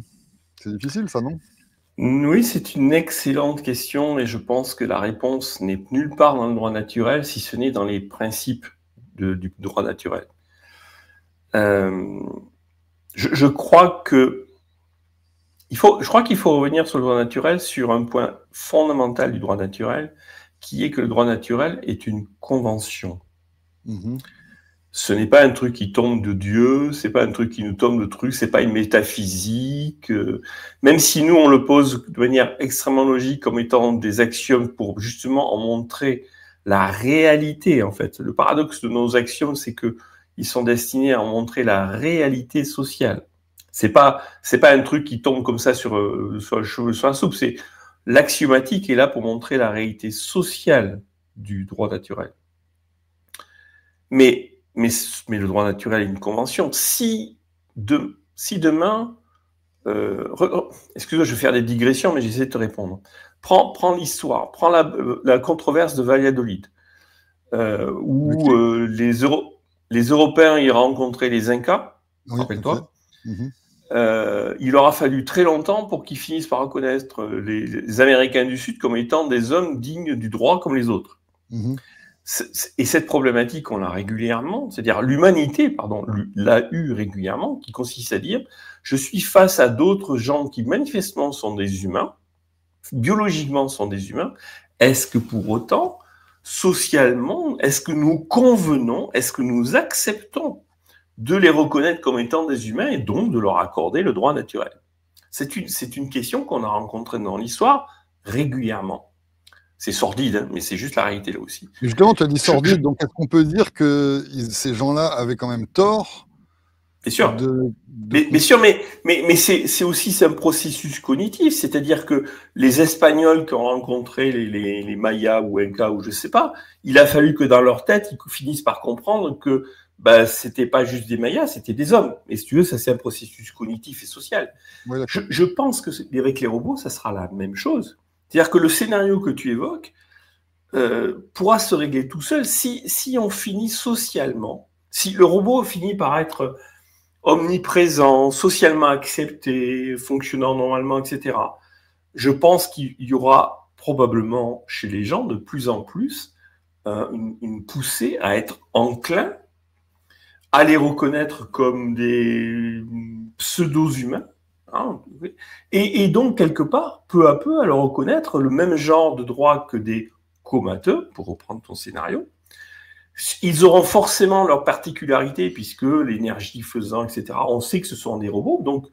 C'est difficile, ça, non? Oui, c'est une excellente question et je pense que la réponse n'est nulle part dans le droit naturel, si ce n'est dans les principes du droit naturel. Je crois qu'il faut revenir sur le droit naturel sur un point fondamental du droit naturel, qui est que le droit naturel est une convention. Ce n'est pas un truc qui tombe de Dieu, c'est pas un truc qui nous tombe de trucs, c'est pas une métaphysique. Même si nous, on le pose de manière extrêmement logique comme étant des axiomes pour justement en montrer la réalité, en fait. Le paradoxe de nos axiomes, c'est que ils sont destinés à en montrer la réalité sociale. C'est pas un truc qui tombe comme ça sur un cheveu sur la soupe. C'est l'axiomatique est là pour montrer la réalité sociale du droit naturel. Mais le droit naturel est une convention. Si demain, excuse-moi, je vais faire des digressions, mais j'essaie de te répondre. Prends l'histoire, prends la controverse de Valladolid, où les Européens y rencontraient les Incas, rappelle-toi. Il aura fallu très longtemps pour qu'ils finissent par reconnaître les Américains du Sud comme étant des hommes dignes du droit comme les autres. Et cette problématique, on l'a régulièrement, c'est-à-dire l'humanité, l'a eu régulièrement, qui consiste à dire je suis face à d'autres gens qui manifestement sont des humains, biologiquement sont des humains, est-ce que pour autant, socialement, est-ce que nous convenons, est-ce que nous acceptons de les reconnaître comme étant des humains et donc de leur accorder le droit naturel? C'est une question qu'on a rencontrée dans l'histoire régulièrement. C'est sordide, hein, mais c'est juste la réalité là aussi. Justement, tu as dit sordide, donc est-ce qu'on peut dire que ces gens-là avaient quand même tort? Bien sûr. Bien sûr, mais c'est aussi un processus cognitif, c'est-à-dire que les Espagnols qui ont rencontré les Mayas ou Incas ou je sais pas, il a fallu que dans leur tête, ils finissent par comprendre que bah, c'était pas juste des Mayas, c'était des hommes. Et si tu veux, ça c'est un processus cognitif et social. Oui, je pense que avec les robots, ça sera la même chose. C'est-à-dire que le scénario que tu évoques pourra se régler tout seul si on finit socialement, si le robot finit par être omniprésent, socialement accepté, fonctionnant normalement, etc. Je pense qu'il y aura probablement chez les gens de plus en plus une poussée à être enclin à les reconnaître comme des pseudo-humains, hein, et donc quelque part, peu à peu, à leur reconnaître le même genre de droits que des comateux, pour reprendre ton scénario. Ils auront forcément leurs particularités, puisque l'énergie faisant, etc., on sait que ce sont des robots. Donc,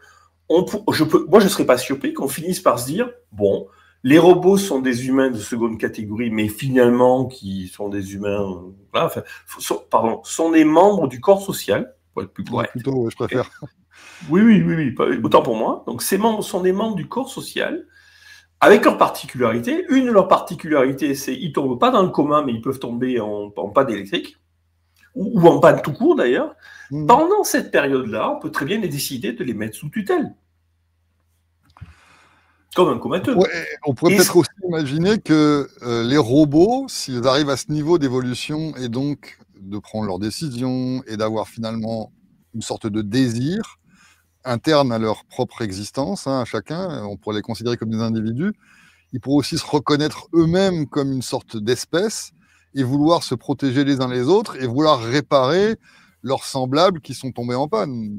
moi, je ne serais pas surpris qu'on finisse par se dire, bon, les robots sont des humains de seconde catégorie, mais finalement, qui sont des humains, voilà, enfin, sont des membres du corps social, pour être plus correct. Plutôt, ouais, je préfère. Oui, autant pour moi. Donc, ces membres sont des membres du corps social, avec leurs particularités. Une de leurs particularités, c'est qu'ils ne tombent pas dans le coma, mais ils peuvent tomber en panne électrique, ou en panne tout court d'ailleurs. Pendant cette période-là, on peut très bien décider de les mettre sous tutelle. Comme un comateux. On pourrait peut-être aussi imaginer que les robots, s'ils arrivent à ce niveau d'évolution et donc de prendre leurs décisions et d'avoir finalement une sorte de désir interne à leur propre existence, hein, à chacun, on pourrait les considérer comme des individus, ils pourraient aussi se reconnaître eux-mêmes comme une sorte d'espèce et vouloir se protéger les uns les autres et vouloir réparer leurs semblables qui sont tombés en panne.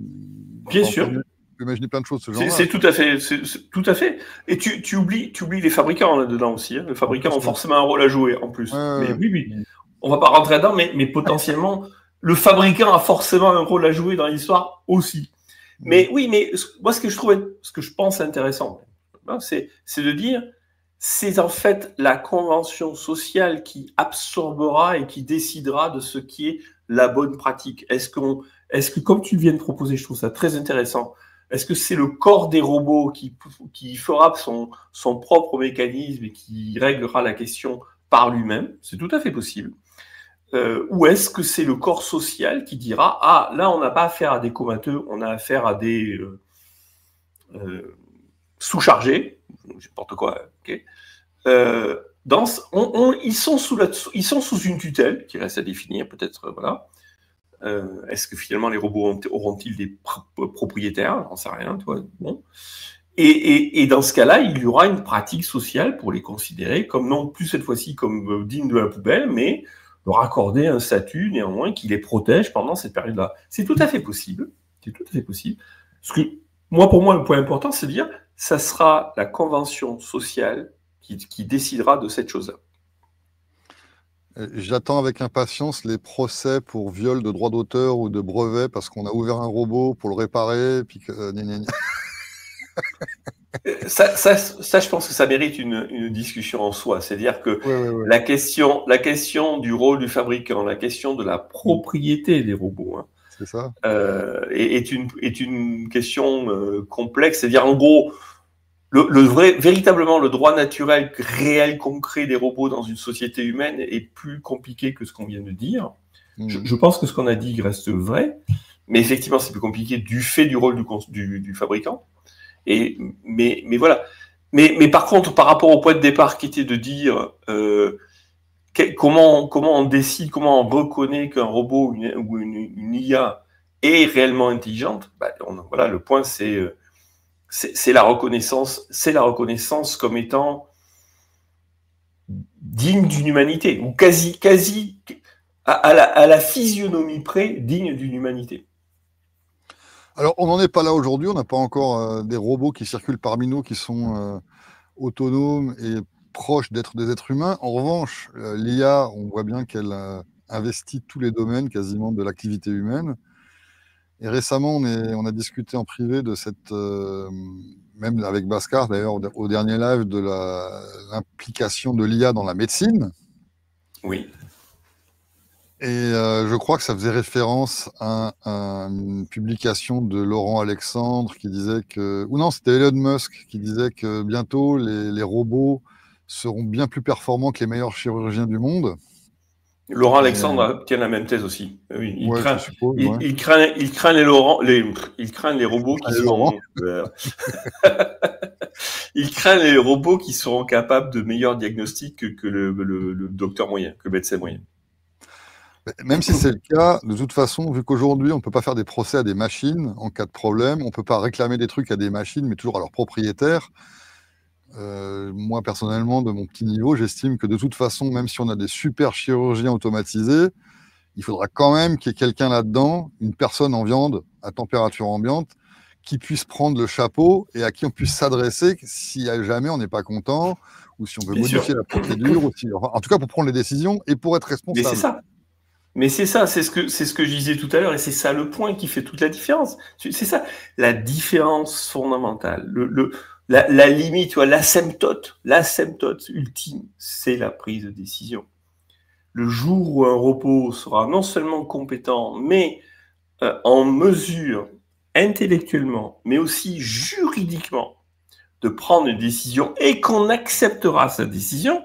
Bien sûr. On peut imaginer plein de choses, ce genre-là. C'est tout à fait, tout à fait. Et tu oublies les fabricants là-dedans aussi. Hein. Les fabricants ont forcément un rôle à jouer en plus. Mais oui, on va pas rentrer là-dedans, mais potentiellement, le fabricant a forcément un rôle à jouer dans l'histoire aussi. Mais oui, mais moi, ce que je pense intéressant, c'est de dire, c'est en fait la convention sociale qui absorbera et qui décidera de ce qui est la bonne pratique. Est-ce que, comme tu viens de proposer, je trouve ça très intéressant, est-ce que c'est le corps des robots qui fera son propre mécanisme et qui réglera la question par lui-même? C'est tout à fait possible. Ou est-ce que c'est le corps social qui dira « Ah, là, on n'a pas affaire à des comateux, on a affaire à des sous-chargés, n'importe quoi, ok. Ils sont sous une tutelle, qui reste à définir, peut-être, voilà. Est-ce que finalement les robots auront-ils des propriétaires? J'en sais rien, toi. Bon. Et dans ce cas-là, il y aura une pratique sociale pour les considérer comme non plus cette fois-ci comme dignes de la poubelle, mais leur accorder un statut néanmoins qui les protège pendant cette période-là. C'est tout à fait possible. C'est tout à fait possible. Parce que pour moi, le point important, c'est de dire, ça sera la convention sociale qui décidera de cette chose-là. J'attends avec impatience les procès pour viol de droit d'auteur ou de brevet parce qu'on a ouvert un robot pour le réparer, puis que Ça, je pense que ça mérite une discussion en soi. C'est-à-dire que la question du rôle du fabricant, la question de la propriété des robots, hein, c'est ça, est une question complexe. C'est-à-dire, en gros, véritablement, le droit naturel réel, concret des robots dans une société humaine est plus compliqué que ce qu'on vient de dire. Je pense que ce qu'on a dit reste vrai, mais effectivement, c'est plus compliqué du fait du rôle du fabricant. Mais voilà. Mais par contre, par rapport au point de départ qui était de dire comment on décide, comment on reconnaît qu'un robot ou une IA est réellement intelligente, voilà, le point c'est la reconnaissance comme étant digne d'une humanité, ou quasi à la physionomie près digne d'une humanité. Alors, on n'en est pas là aujourd'hui, on n'a pas encore des robots qui circulent parmi nous, qui sont autonomes et proches d'être des êtres humains. En revanche, l'IA, on voit bien qu'elle investit tous les domaines quasiment de l'activité humaine. Et récemment, on a discuté en privé de cette, même avec Bhaskar d'ailleurs, au dernier live, de l'implication de l'IA dans la médecine. Oui. Et je crois que ça faisait référence à une publication de Laurent Alexandre qui disait que... Ou non, c'était Elon Musk qui disait que bientôt, les robots seront bien plus performants que les meilleurs chirurgiens du monde. Laurent Alexandre tient la même thèse aussi. Oui, il ouais, craint, je suppose, il craint les robots qui seront. Il craint les robots qui seront capables de meilleurs diagnostics que le docteur moyen, que le médecin moyen. Même si c'est le cas, de toute façon, vu qu'aujourd'hui, on ne peut pas faire des procès à des machines en cas de problème, on ne peut pas réclamer des trucs à des machines, mais toujours à leurs propriétaires. Moi, personnellement, de mon petit niveau, j'estime que de toute façon, même si on a des super chirurgiens automatisés, il faudra quand même qu'il y ait quelqu'un là-dedans, une personne en viande, à température ambiante, qui puisse prendre le chapeau et à qui on puisse s'adresser si jamais on n'est pas content, ou si on veut modifier la procédure, ou en tout cas pour prendre les décisions et pour être responsable. Mais c'est ça. Mais c'est ça, c'est ce que je disais tout à l'heure, et c'est ça le point qui fait toute la différence. C'est ça, la différence fondamentale. La limite, tu vois, l'asymptote ultime, c'est la prise de décision. Le jour où un robot sera non seulement compétent, mais en mesure, intellectuellement, mais aussi juridiquement, de prendre une décision et qu'on acceptera sa décision,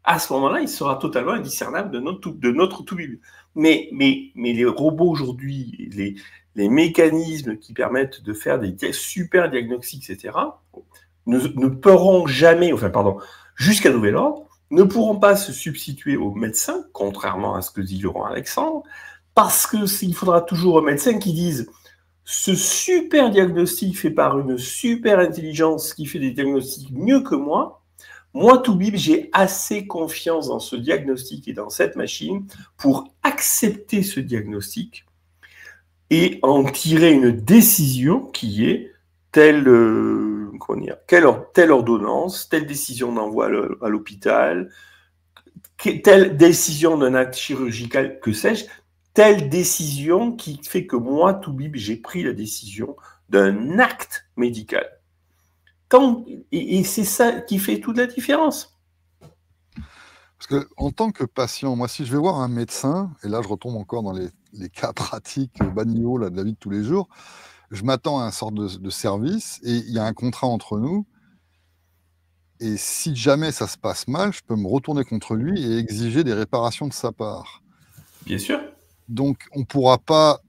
à ce moment-là, il sera totalement indiscernable de notre tout-bible. Mais les robots aujourd'hui, les mécanismes qui permettent de faire des super diagnostics, etc., ne pourront jamais, jusqu'à nouvel ordre, ne pourront pas se substituer aux médecins, contrairement à ce que dit Laurent Alexandre, parce qu'il faudra toujours un médecin qui dise ce super diagnostic fait par une super intelligence qui fait des diagnostics mieux que moi, Toubib, j'ai assez confiance dans ce diagnostic et dans cette machine pour accepter ce diagnostic et en tirer une décision qui est telle ordonnance, telle décision d'envoi à l'hôpital, telle décision d'un acte chirurgical, que sais-je, telle décision qui fait que moi, Toubib, j'ai pris la décision d'un acte médical. Et c'est ça qui fait toute la différence. Parce que en tant que patient, moi, si je vais voir un médecin, et là, je retombe encore dans les cas pratiques bas de niveau là, de la vie de tous les jours, je m'attends à un sort de service et il y a un contrat entre nous. Et si jamais ça se passe mal, je peux me retourner contre lui et exiger des réparations de sa part. Bien sûr. Donc, on ne pourra pas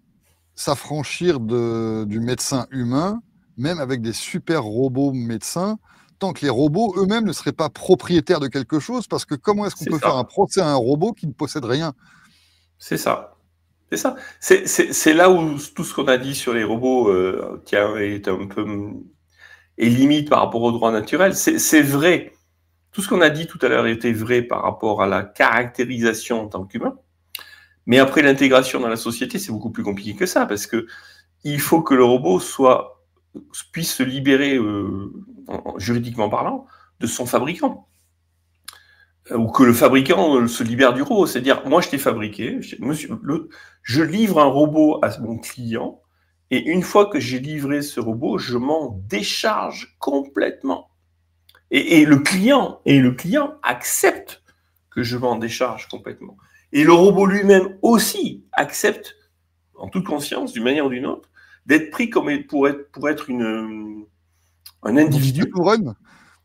s'affranchir du médecin humain, même avec des super robots médecins, tant que les robots eux-mêmes ne seraient pas propriétaires de quelque chose, parce que comment est-ce qu'on peut faire un procès à un robot qui ne possède rien? C'est ça. C'est ça. C'est là où tout ce qu'on a dit sur les robots est un peu limite par rapport au droit naturel. C'est vrai. Tout ce qu'on a dit tout à l'heure était vrai par rapport à la caractérisation en tant qu'humain. Mais après l'intégration dans la société, c'est beaucoup plus compliqué que ça, parce que il faut que le robot puisse se libérer, juridiquement parlant, de son fabricant. Ou que le fabricant se libère du robot. C'est-à-dire, moi, je t'ai fabriqué, je livre un robot à mon client, et une fois que j'ai livré ce robot, je m'en décharge complètement. Et le client accepte que je m'en décharge complètement. Et le robot lui-même aussi accepte, en toute conscience, d'une manière ou d'une autre, d'être pris comme pour être un individu.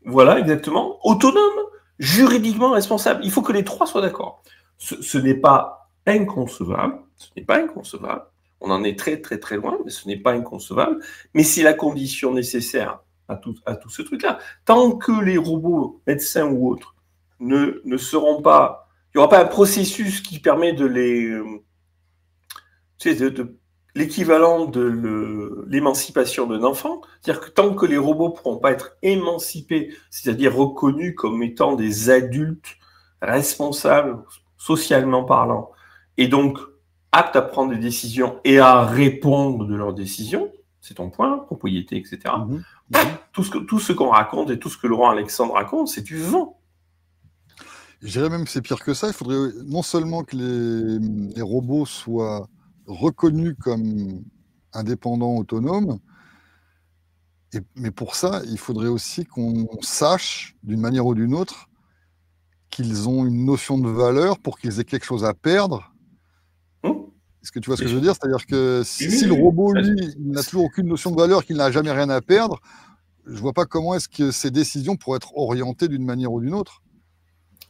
Voilà, exactement. Autonome, juridiquement responsable. Il faut que les trois soient d'accord. Ce n'est pas inconcevable. Ce n'est pas inconcevable. On en est très, très, très loin, mais ce n'est pas inconcevable. Mais c'est la condition nécessaire à tout ce truc-là. Tant que les robots, médecins ou autres, ne seront pas... Il n'y aura pas un processus qui permet de les... l'équivalent de l'émancipation d'un enfant, c'est-à-dire que tant que les robots ne pourront pas être émancipés, c'est-à-dire reconnus comme étant des adultes responsables, socialement parlant, et donc aptes à prendre des décisions et à répondre de leurs décisions, c'est ton point, propriété, etc. Tout ce qu'on raconte et tout ce que Laurent Alexandre raconte, c'est du vent. Je dirais même que c'est pire que ça. Il faudrait non seulement que les robots soient reconnus comme indépendants, autonomes. Mais pour ça, il faudrait aussi qu'on sache, d'une manière ou d'une autre, qu'ils ont une notion de valeur pour qu'ils aient quelque chose à perdre. Est-ce que tu vois ce que je veux dire? C'est-à-dire que si le robot, lui, il n'a toujours aucune notion de valeur, qu'il n'a jamais rien à perdre, je ne vois pas comment est-ce que ces décisions pourraient être orientées d'une manière ou d'une autre.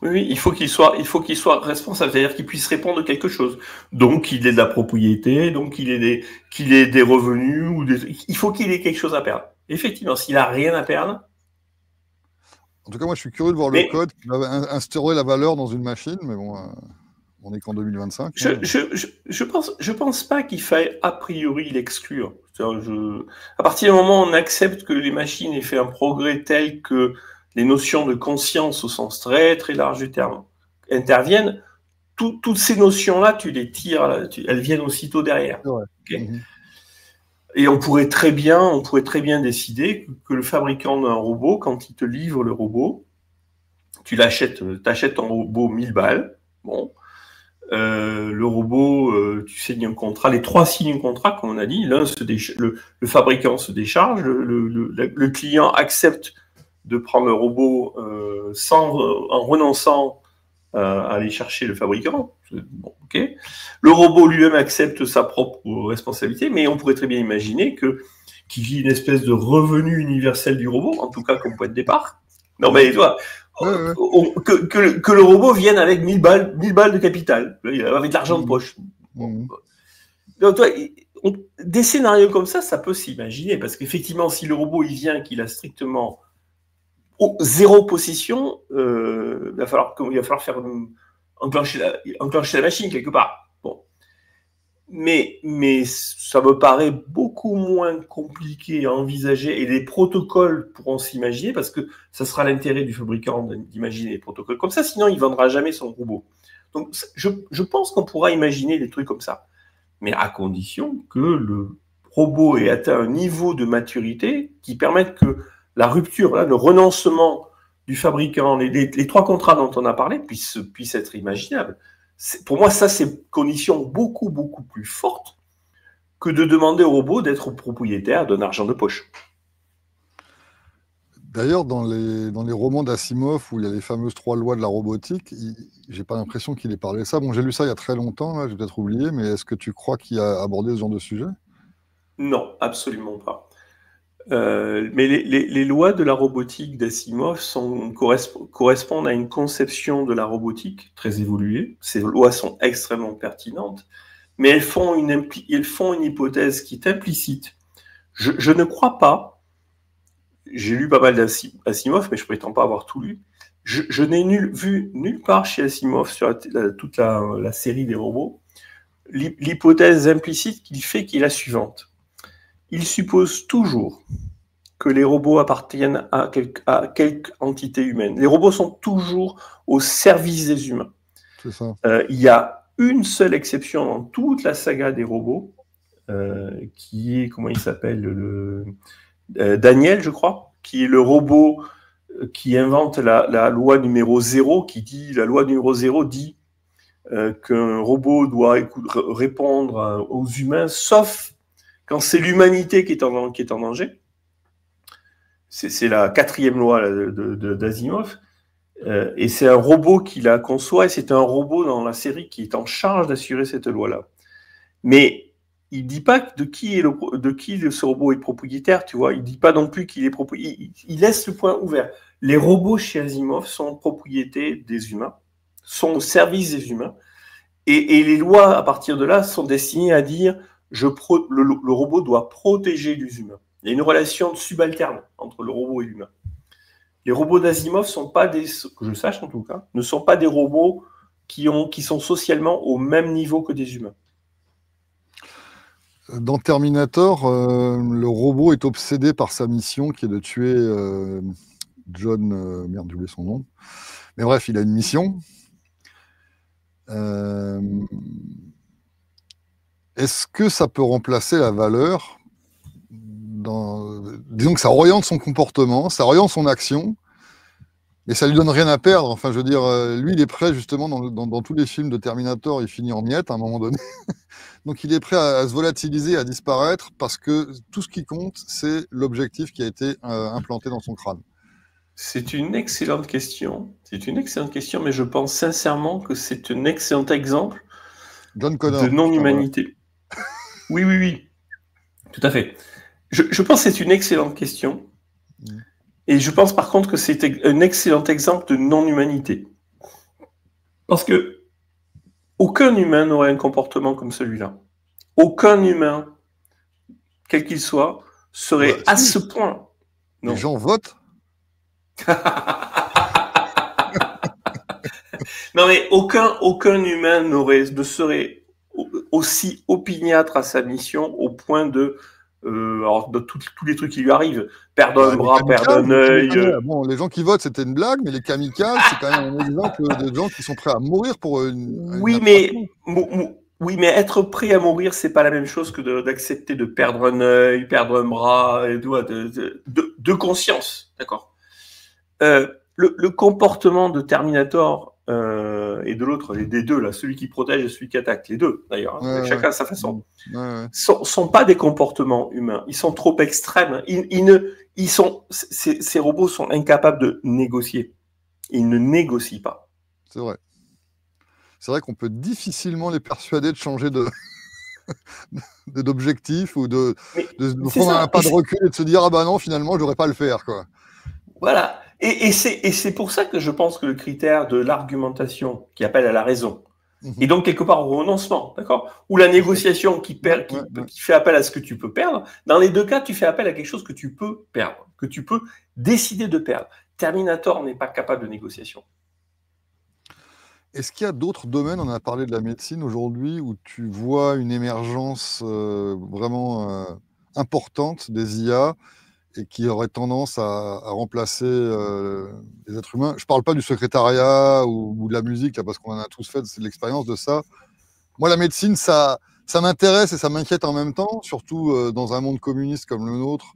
Oui, il faut qu'il soit responsable, c'est-à-dire qu'il puisse répondre de quelque chose. Donc, qu'il ait de la propriété, donc qu'il ait des revenus, il faut qu'il ait quelque chose à perdre. Effectivement, s'il n'a rien à perdre. En tout cas, moi, je suis curieux de voir le code qui va instaurer la valeur dans une machine, mais bon, on n'est qu'en 2025. Je pense pas qu'il faille a priori l'exclure. À partir du moment où on accepte que les machines aient fait un progrès tel que les notions de conscience au sens très très large du terme interviennent, toutes ces notions-là, tu les tires, elles viennent aussitôt derrière. Okay. Et on pourrait très bien décider que le fabricant d'un robot, quand il te livre le robot, t'achètes ton robot 1000 balles, bon, le robot, tu signes un contrat, les trois signent un contrat, comme on a dit, le fabricant se décharge, le client accepte de prendre le robot en renonçant à aller chercher le fabricant. Bon, okay. Le robot lui-même accepte sa propre responsabilité, mais on pourrait très bien imaginer qu'il y ait une espèce de revenu universel du robot, en tout cas comme point de départ. Non mais tu vois, que le robot vienne avec 1000 balles de capital, avec de l'argent de poche. Bon. Donc, toi, des scénarios comme ça peut s'imaginer, parce qu'effectivement, si le robot il vient, qu'il a strictement zéro possession, il va falloir faire enclencher la machine quelque part. Bon. Mais ça me paraît beaucoup moins compliqué à envisager, et les protocoles pourront s'imaginer, parce que ça sera l'intérêt du fabricant d'imaginer des protocoles comme ça, sinon il ne vendra jamais son robot. Donc je pense qu'on pourra imaginer des trucs comme ça, mais à condition que le robot ait atteint un niveau de maturité qui permette que la rupture, le renoncement du fabricant, les trois contrats dont on a parlé puissent être imaginables. Pour moi, ça, c'est une condition beaucoup, beaucoup plus forte que de demander au robot d'être propriétaire d'un argent de poche. D'ailleurs, dans les romans d'Asimov, où il y a les fameuses 3 lois de la robotique, j'ai pas l'impression qu'il ait parlé de ça. Bon, j'ai lu ça il y a très longtemps, j'ai peut-être oublié, mais est-ce que tu crois qu'il a abordé ce genre de sujet? Non, absolument pas. Mais les lois de la robotique d'Asimov correspondent à une conception de la robotique très évoluée. Ces lois sont extrêmement pertinentes, mais elles font une hypothèse qui est implicite. Je ne crois pas, j'ai lu pas mal d'Asimov, mais je prétends pas avoir tout lu, je n'ai vu nulle part chez Asimov, sur toute la série des robots, l'hypothèse implicite qu'il fait, qui est la suivante. Il suppose toujours que les robots appartiennent à quelque entité humaine. Les robots sont toujours au service des humains. C'est ça. Il y a une seule exception dans toute la saga des robots, qui est, comment il s'appelle, Daniel, je crois, qui est le robot qui invente la loi numéro 0, la loi numéro 0 dit qu'un robot doit répondre aux humains, sauf quand c'est l'humanité qui est en danger. C'est la 4e loi d'Asimov. Et c'est un robot qui la conçoit, et c'est un robot dans la série qui est en charge d'assurer cette loi-là. Mais il ne dit pas de qui ce robot est propriétaire, tu vois. Il ne dit pas non plus qu'il est propriétaire. Il laisse le point ouvert. Les robots chez Asimov sont propriété des humains, sont au service des humains. Et les lois, à partir de là, sont destinées à dire le robot doit protéger les humains. Il y a une relation subalterne entre le robot et l'humain. Les robots d'Asimov sont pas que je sache en tout cas, ne sont pas des robots qui sont socialement au même niveau que des humains. Dans Terminator, le robot est obsédé par sa mission qui est de tuer John... merde, j'ai oublié son nom. Mais bref, il a une mission. Est-ce que ça peut remplacer la valeur disons que ça oriente son comportement, ça oriente son action, Mais ça lui donne rien à perdre. Enfin, je veux dire, lui, il est prêt, justement, dans tous les films de Terminator, il finit en miettes à un moment donné. Donc, il est prêt à se volatiliser, à disparaître, parce que tout ce qui compte, c'est l'objectif qui a été implanté dans son crâne. C'est une excellente question. C'est une excellente question, mais je pense sincèrement que c'est un excellent exemple John Connor, de non-humanité. Oui, oui, oui. Tout à fait. Je pense que c'est une excellente question. Et je pense par contre que c'est un excellent exemple de non-humanité. Parce que aucun humain n'aurait un comportement comme celui-là. Aucun humain, quel qu'il soit, serait à ce point. Non. Les gens votent. Non, mais aucun humain ne serait aussi opiniâtre à sa mission au point de alors, de tous les trucs qui lui arrivent, perdre un bras, perdre un œil. Bon, les gens qui votent, c'était une blague, mais les kamikazes, c'est quand même un exemple de gens qui sont prêts à mourir pour oui, mais être prêt à mourir, c'est pas la même chose que d'accepter de perdre un œil, perdre un bras, et de conscience, d'accord. Le comportement de Terminator et de l'autre, des deux, là, celui qui protège et celui qui attaque, les deux d'ailleurs, hein, chacun à sa façon, sont pas des comportements humains. Ils sont trop extrêmes. Ces robots sont incapables de négocier. Ils ne négocient pas. C'est vrai. C'est vrai qu'on peut difficilement les persuader de changer d'objectif ou de prendre un pas de recul et de se dire ah bah non, finalement, je n'aurais pas à le faire, quoi. Voilà. Et c'est pour ça que je pense que le critère de l'argumentation qui appelle à la raison, et donc quelque part au renoncement, d'accord, ou la négociation qui fait appel à ce que tu peux perdre, dans les deux cas, tu fais appel à quelque chose que tu peux perdre, que tu peux décider de perdre. Terminator n'est pas capable de négociation. Est-ce qu'il y a d'autres domaines, on a parlé de la médecine aujourd'hui, où tu vois une émergence vraiment importante des IA et qui aurait tendance à remplacer les êtres humains? Je ne parle pas du secrétariat ou de la musique, là, parce qu'on en a tous fait de l'expérience de ça. Moi, la médecine, ça m'intéresse et ça m'inquiète en même temps, surtout dans un monde communiste comme le nôtre,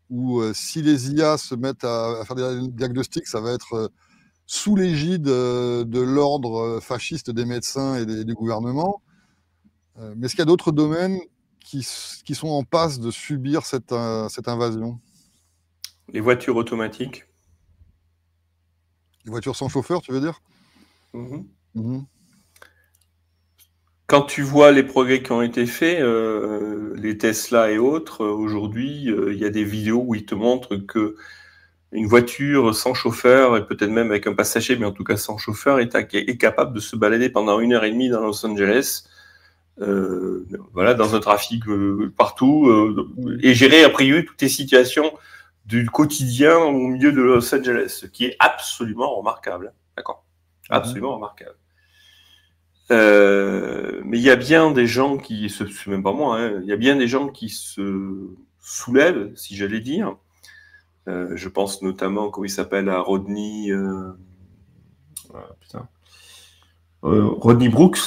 où si les IA se mettent à faire des diagnostics, ça va être sous l'égide de l'ordre fasciste des médecins et du gouvernement. Mais est-ce qu'il y a d'autres domaines qui sont en passe de subir cette invasion? Les voitures automatiques. Les voitures sans chauffeur, tu veux dire? Quand tu vois les progrès qui ont été faits, les Tesla et autres, aujourd'hui, il y a des vidéos où ils te montrent que une voiture sans chauffeur, et peut-être même avec un passager, mais en tout cas sans chauffeur, est capable de se balader pendant 1h30 dans Los Angeles, voilà, dans un trafic partout, et gérer a priori toutes les situations du quotidien au milieu de Los Angeles, ce qui est absolument remarquable. D'accord, absolument remarquable. Mais il y a bien des gens qui, c'est même pas moi, hein, il y a bien des gens qui se soulèvent, si j'allais dire. Je pense notamment, comment il s'appelle, à Rodney, Rodney Brooks,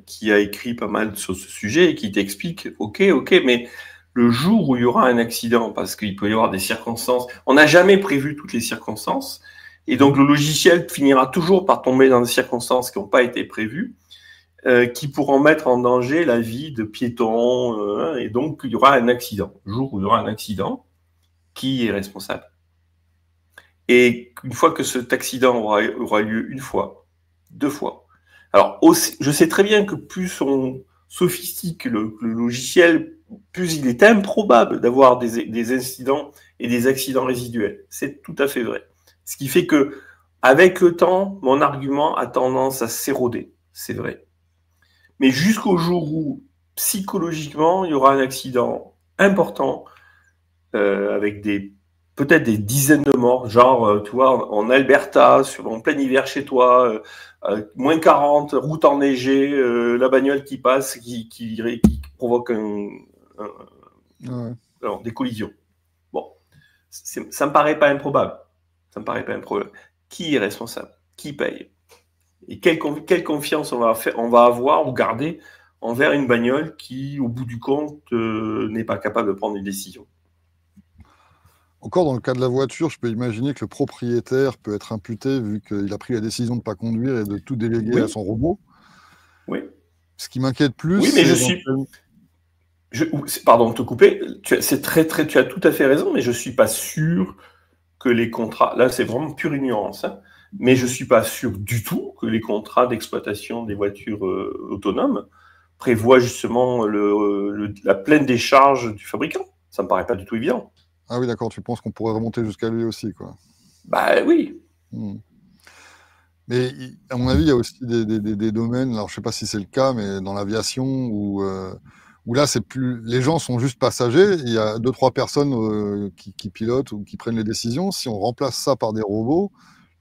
qui a écrit pas mal sur ce sujet et qui t'explique, ok, mais le jour où il y aura un accident, parce qu'il peut y avoir des circonstances, on n'a jamais prévu toutes les circonstances, et donc le logiciel finira toujours par tomber dans des circonstances qui n'ont pas été prévues, qui pourront mettre en danger la vie de piétons, et donc il y aura un accident. Le jour où il y aura un accident, qui est responsable? Et une fois que cet accident aura lieu une fois, 2 fois, alors aussi, je sais très bien que plus on sophistique le logiciel, plus il est improbable d'avoir des incidents et des accidents résiduels. C'est tout à fait vrai. Ce qui fait que, avec le temps, mon argument a tendance à s'éroder. C'est vrai. Mais jusqu'au jour où, psychologiquement, il y aura un accident important, avec peut-être des dizaines de morts, genre, tu vois, en Alberta, en plein hiver chez toi, moins 40, route enneigée, la bagnole qui passe, qui provoque des collisions. Bon, ça me paraît pas improbable. Ça me paraît pas improbable. Qui est responsable? Qui paye? Et quelle confiance on va avoir ou garder envers une bagnole qui, au bout du compte, n'est pas capable de prendre une décision? Encore dans le cas de la voiture, je peux imaginer que le propriétaire peut être imputé vu qu'il a pris la décision de ne pas conduire et de tout déléguer à son robot. Oui. Ce qui m'inquiète plus, oui, mais c'est... Pardon de te couper, tu as tout à fait raison, mais je ne suis pas sûr que les contrats, là c'est vraiment pure ignorance, hein, mais je ne suis pas sûr du tout que les contrats d'exploitation des voitures autonomes prévoient justement la pleine décharge du fabricant. Ça ne me paraît pas du tout évident. Ah oui, d'accord, tu penses qu'on pourrait remonter jusqu'à lui aussi, quoi. Bah oui. Mais à mon avis, il y a aussi des domaines, alors je ne sais pas si c'est le cas, mais dans l'aviation, où là, c'est plus, les gens sont juste passagers, il y a 2-3 personnes qui pilotent ou qui prennent les décisions. Si on remplace ça par des robots,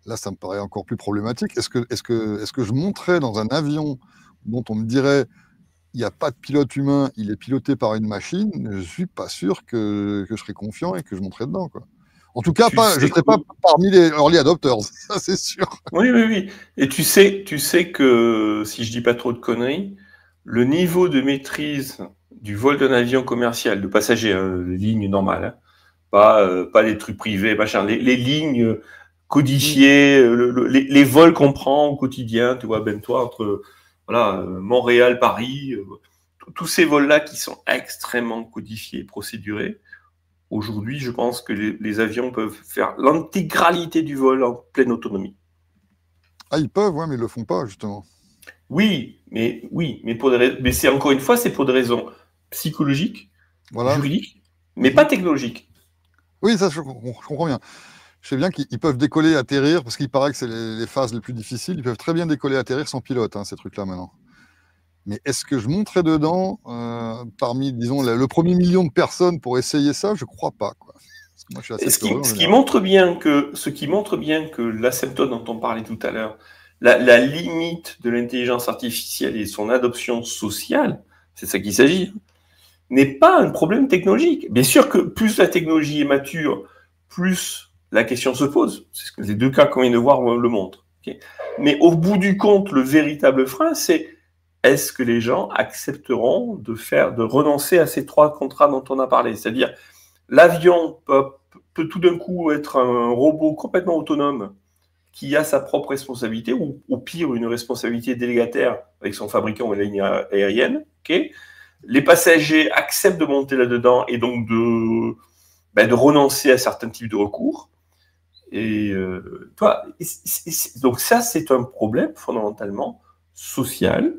là, ça me paraît encore plus problématique. Est-ce que je monterais dans un avion dont on me dirait il n'y a pas de pilote humain, il est piloté par une machine? Je ne suis pas sûr que je serais confiant et que je monterais dedans, quoi. En tout cas, je ne serais pas parmi les early adopters, ça c'est sûr. Oui, oui, oui. Et tu sais que, si je dis pas trop de conneries, le niveau de maîtrise du vol d'un avion commercial, de passagers, les lignes normales, hein, pas les trucs privés, machin, les lignes codifiées, les vols qu'on prend au quotidien, tu vois, ben toi, entre Montréal, Paris, tous ces vols-là qui sont extrêmement codifiés, procédurés. Aujourd'hui, je pense que les avions peuvent faire l'intégralité du vol en pleine autonomie. Ah, ils peuvent, ouais, mais ils le font pas, justement. Oui, mais mais c'est encore une fois, c'est pour des raisons psychologiques, juridiques, mais pas technologiques. Oui, ça, je comprends bien. Je sais bien qu'ils peuvent décoller, atterrir, parce qu'il paraît que c'est les phases les plus difficiles. Ils peuvent très bien décoller, atterrir sans pilote, hein, ces trucs-là, maintenant. Mais est-ce que je monterais dedans parmi, disons, le premier million de personnes pour essayer ça? Je crois pas, quoi. Parce que moi, je suis assez curieux, ce qui montre bien que l'asymptote dont on parlait tout à l'heure, la limite de l'intelligence artificielle et son adoption sociale, c'est ça qu'il s'agit, n'est pas un problème technologique. Bien sûr que plus la technologie est mature, plus la question se pose. C'est ce que les deux cas qu'on vient de voir le montrent. Okay, mais au bout du compte, le véritable frein, c'est est-ce que les gens accepteront de renoncer à ces 3 contrats dont on a parlé? C'est-à-dire, l'avion peut tout d'un coup être un robot complètement autonome qui a sa propre responsabilité, ou au pire, une responsabilité délégataire avec son fabricant ou la ligne aérienne. Okay, les passagers acceptent de monter là-dedans et donc de renoncer à certains types de recours. Et donc ça, c'est un problème fondamentalement social,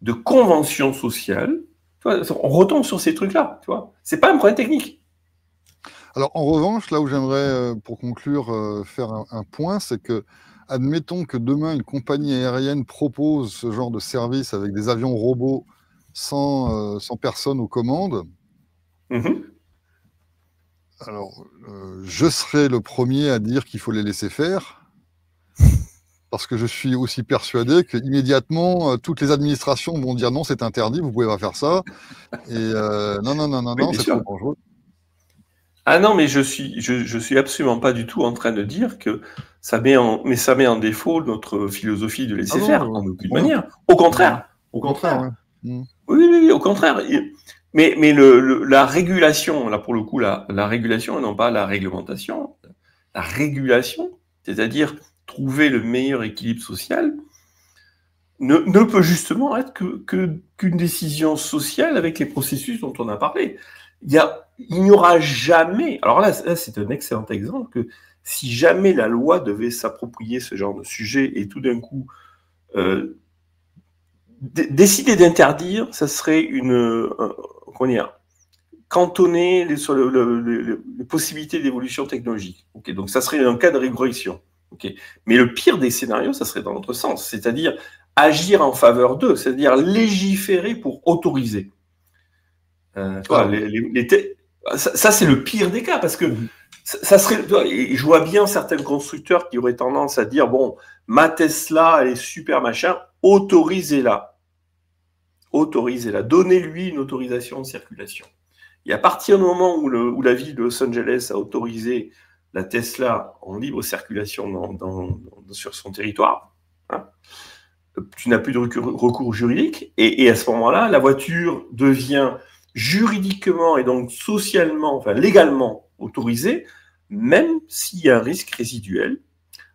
de convention sociale. On retombe sur ces trucs-là. C'est pas un problème technique. Alors, en revanche, là où j'aimerais, pour conclure, faire un point, c'est que, admettons que demain, une compagnie aérienne propose ce genre de service avec des avions robots sans personne aux commandes. Alors, je serai le premier à dire qu'il faut les laisser faire, parce que je suis aussi persuadé qu'immédiatement, toutes les administrations vont dire non, c'est interdit, vous pouvez pas faire ça. Et non, c'est trop dangereux. Ah non, mais je suis absolument pas du tout en train de dire que ça met en défaut notre philosophie de laisser faire, en aucune manière. Au contraire. Ouais. Oui, au contraire. Mais la régulation, là pour le coup, la régulation, non pas la réglementation, la régulation, c'est-à-dire trouver le meilleur équilibre social, ne peut justement être qu'une décision sociale avec les processus dont on a parlé. Il n'y aura jamais, alors là c'est un excellent exemple, que si jamais la loi devait s'approprier ce genre de sujet et tout d'un coup décider d'interdire, ça serait cantonner sur les possibilités d'évolution technologique. Okay, donc ça serait un cas de régression. Okay. Mais le pire des scénarios, ça serait dans l'autre sens, c'est-à-dire agir en faveur d'eux, c'est-à-dire légiférer pour autoriser. Ça, c'est le pire des cas, parce que ça serait. Et je vois bien certains constructeurs qui auraient tendance à dire bon, ma Tesla, elle est super machin, autorisez-la. Autorisez-la. Donnez-lui une autorisation de circulation. Et à partir du moment où la ville de Los Angeles a autorisé la Tesla en libre circulation sur son territoire, hein, tu n'as plus de recours juridique, et à ce moment-là, la voiture devient juridiquement et donc socialement, enfin légalement, autorisé, même s'il y a un risque résiduel,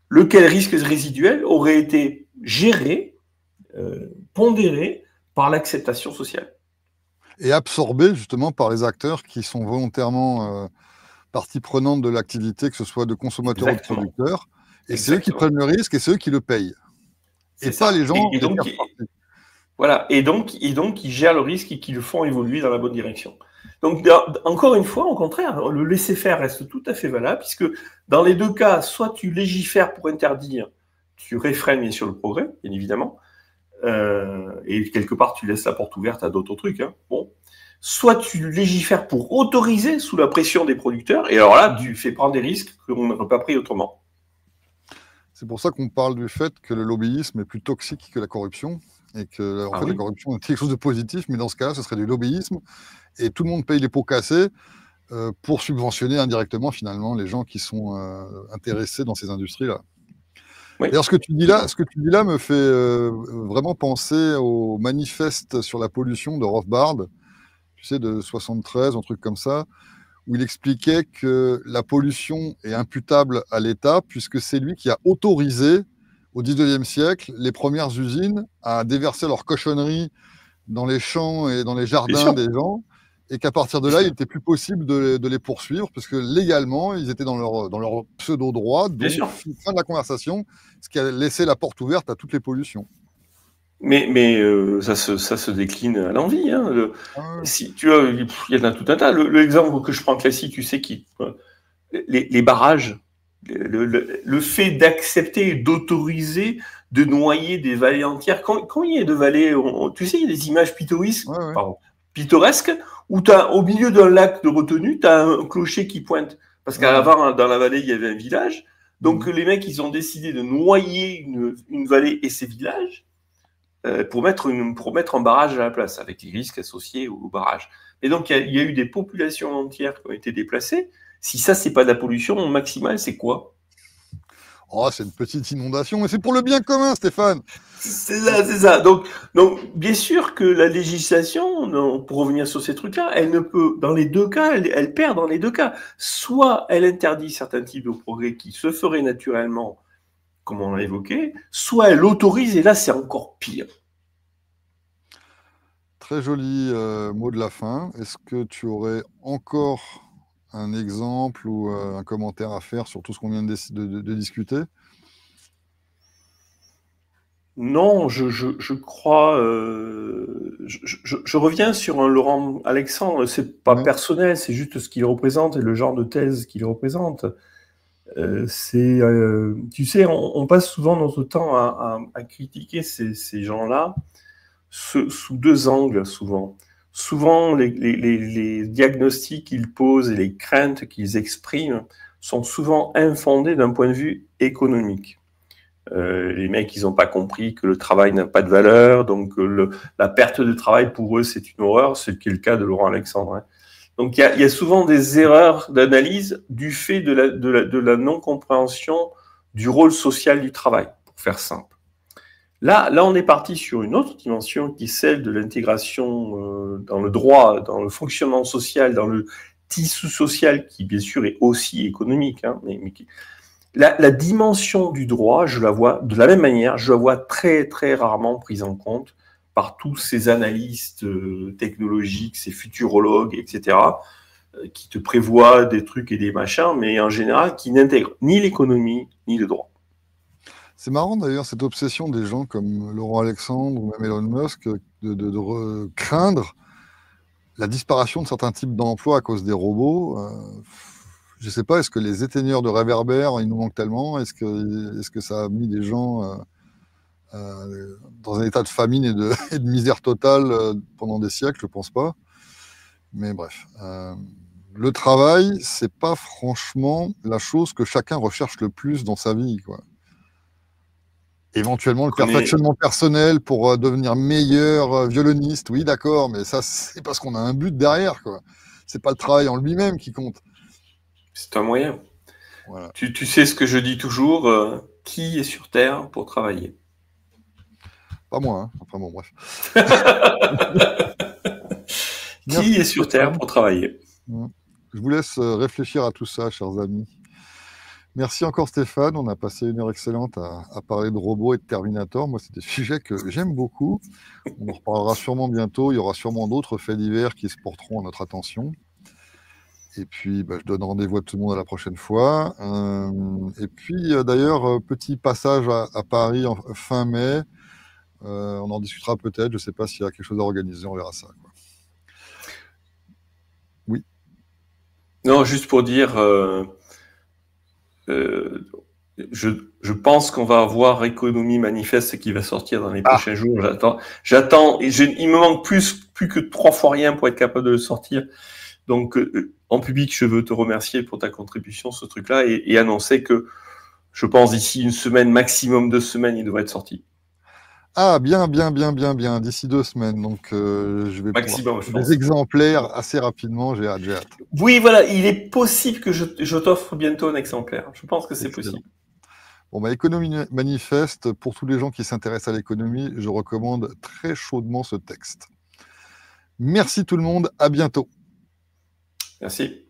lequel risque résiduel aurait été géré, pondéré par l'acceptation sociale. Et absorbé justement par les acteurs qui sont volontairement partie prenante de l'activité, que ce soit de consommateurs ou de producteurs. Et c'est eux qui prennent le risque et c'est eux qui le payent. Et pas les gens. Et donc, voilà. Et donc, ils gèrent le risque et qui le font évoluer dans la bonne direction. Donc, encore une fois, au contraire, le laisser-faire reste tout à fait valable, puisque dans les deux cas, soit tu légifères pour interdire, tu réfrènes bien sûr le progrès, bien évidemment, et quelque part, tu laisses la porte ouverte à d'autres trucs. Hein. Bon. Soit tu légifères pour autoriser sous la pression des producteurs, et alors là, tu fais prendre des risques qu'on n'aurait pas pris autrement. C'est pour ça qu'on parle du fait que le lobbyisme est plus toxique que la corruption, et que en fait, la corruption est quelque chose de positif, mais dans ce cas-là, ce serait du lobbyisme, et tout le monde paye les pots cassés pour subventionner indirectement, finalement, les gens qui sont intéressés dans ces industries-là. Oui. D'ailleurs, ce que tu dis là me fait vraiment penser au manifeste sur la pollution de Rothbard, tu sais, de 73, un truc comme ça, où il expliquait que la pollution est imputable à l'État, puisque c'est lui qui a autorisé, au 19e siècle, les premières usines à déverser leurs cochonneries dans les champs et dans les jardins des gens, et qu'à partir de là, il n'était plus possible de les poursuivre, parce que légalement, ils étaient dans leur pseudo-droit, donc fin de la conversation, ce qui a laissé la porte ouverte à toutes les pollutions. Mais ça se décline à l'envie. Hein. Si tu vois, il y en a tout un tas. L'exemple que je prends classique, tu sais, les barrages, le fait d'accepter et d'autoriser de noyer des vallées entières. Quand il y a de vallées, tu sais, il y a des images pittoresques où au milieu d'un lac de retenue, tu as un clocher qui pointe. Parce qu'avant, dans la vallée, il y avait un village. Donc les mecs, ils ont décidé de noyer une vallée et ses villages. Pour mettre un barrage à la place, avec les risques associés au barrage. Et donc, il y a eu des populations entières qui ont été déplacées. Si ça, c'est pas de la pollution maximale, c'est quoi? Oh, c'est une petite inondation, mais c'est pour le bien commun, Stéphane. C'est ça. Donc, bien sûr que la législation, pour revenir sur ces trucs-là, elle ne peut, dans les deux cas, elle perd dans les deux cas. Soit elle interdit certains types de progrès qui se feraient naturellement, comme on l'a évoqué, soit elle autorise, et là, c'est encore pire. Très joli mot de la fin. Est-ce que tu aurais encore un exemple ou un commentaire à faire sur tout ce qu'on vient de discuter? Non, je crois... je reviens sur un Laurent Alexandre. C'est pas personnel, c'est juste ce qu'il représente et le genre de thèse qu'il représente. Tu sais, on passe souvent notre temps à critiquer ces gens-là sous deux angles, souvent. Souvent, les diagnostics qu'ils posent et les craintes qu'ils expriment sont souvent infondés d'un point de vue économique. Les mecs, ils n'ont pas compris que le travail n'a pas de valeur, donc la perte de travail pour eux, c'est une horreur, c'est le cas de Laurent Alexandre. Hein. Donc, il y a souvent des erreurs d'analyse du fait de la non-compréhension du rôle social du travail, pour faire simple. Là, on est parti sur une autre dimension qui est celle de l'intégration dans le droit, dans le fonctionnement social, dans le tissu social qui, bien sûr, est aussi économique. Hein, la dimension du droit, je la vois de la même manière, je la vois très, très rarement prise en compte par tous ces analystes technologiques, ces futurologues, etc., qui te prévoient des trucs et des machins, mais en général, qui n'intègrent ni l'économie, ni le droit. C'est marrant d'ailleurs, cette obsession des gens comme Laurent Alexandre ou même Elon Musk de craindre la disparition de certains types d'emplois à cause des robots. Je ne sais pas, est-ce que les éteigneurs de réverbères, ils nous manquent tellement? Est-ce que ça a mis des gens dans un état de famine et de misère totale pendant des siècles? Je ne pense pas. Mais bref. Le travail, c'est pas franchement la chose que chacun recherche le plus dans sa vie, quoi. Éventuellement, le perfectionnement personnel pour devenir meilleur violoniste, oui, d'accord, mais ça, c'est parce qu'on a un but derrière, quoi. C'est pas le travail en lui-même qui compte. C'est un moyen. Voilà. Tu sais ce que je dis toujours, qui est sur Terre pour travailler? Pas moi, hein. Enfin bon, bref. Qui est sur Terre pour travailler? Je vous laisse réfléchir à tout ça, chers amis. Merci encore Stéphane, on a passé une heure excellente à parler de robots et de Terminator. Moi, c'est des sujets que j'aime beaucoup. On en reparlera sûrement bientôt. Il y aura sûrement d'autres faits divers qui se porteront à notre attention. Et puis, je donne rendez-vous à tout le monde à la prochaine fois. Et puis, d'ailleurs, petit passage à Paris en fin mai. On en discutera peut-être. Je ne sais pas s'il y a quelque chose à organiser. On verra ça, quoi. Oui. Non, juste pour dire, je pense qu'on va avoir Économie manifeste qui va sortir dans les prochains jours. J'attends. Il me manque plus que 3 fois rien pour être capable de le sortir. Donc, en public, je veux te remercier pour ta contribution sur ce truc-là et annoncer que je pense d'ici une semaine, maximum 2 semaines, il devrait être sorti. Ah, bien. D'ici 2 semaines. Donc, je vais maximum, je pense. Des exemplaires assez rapidement. J'ai hâte. Oui, voilà. Il est possible que je t'offre bientôt un exemplaire. Je pense que c'est possible. Bon, Économie manifeste, pour tous les gens qui s'intéressent à l'économie, je recommande très chaudement ce texte. Merci tout le monde. À bientôt. Merci.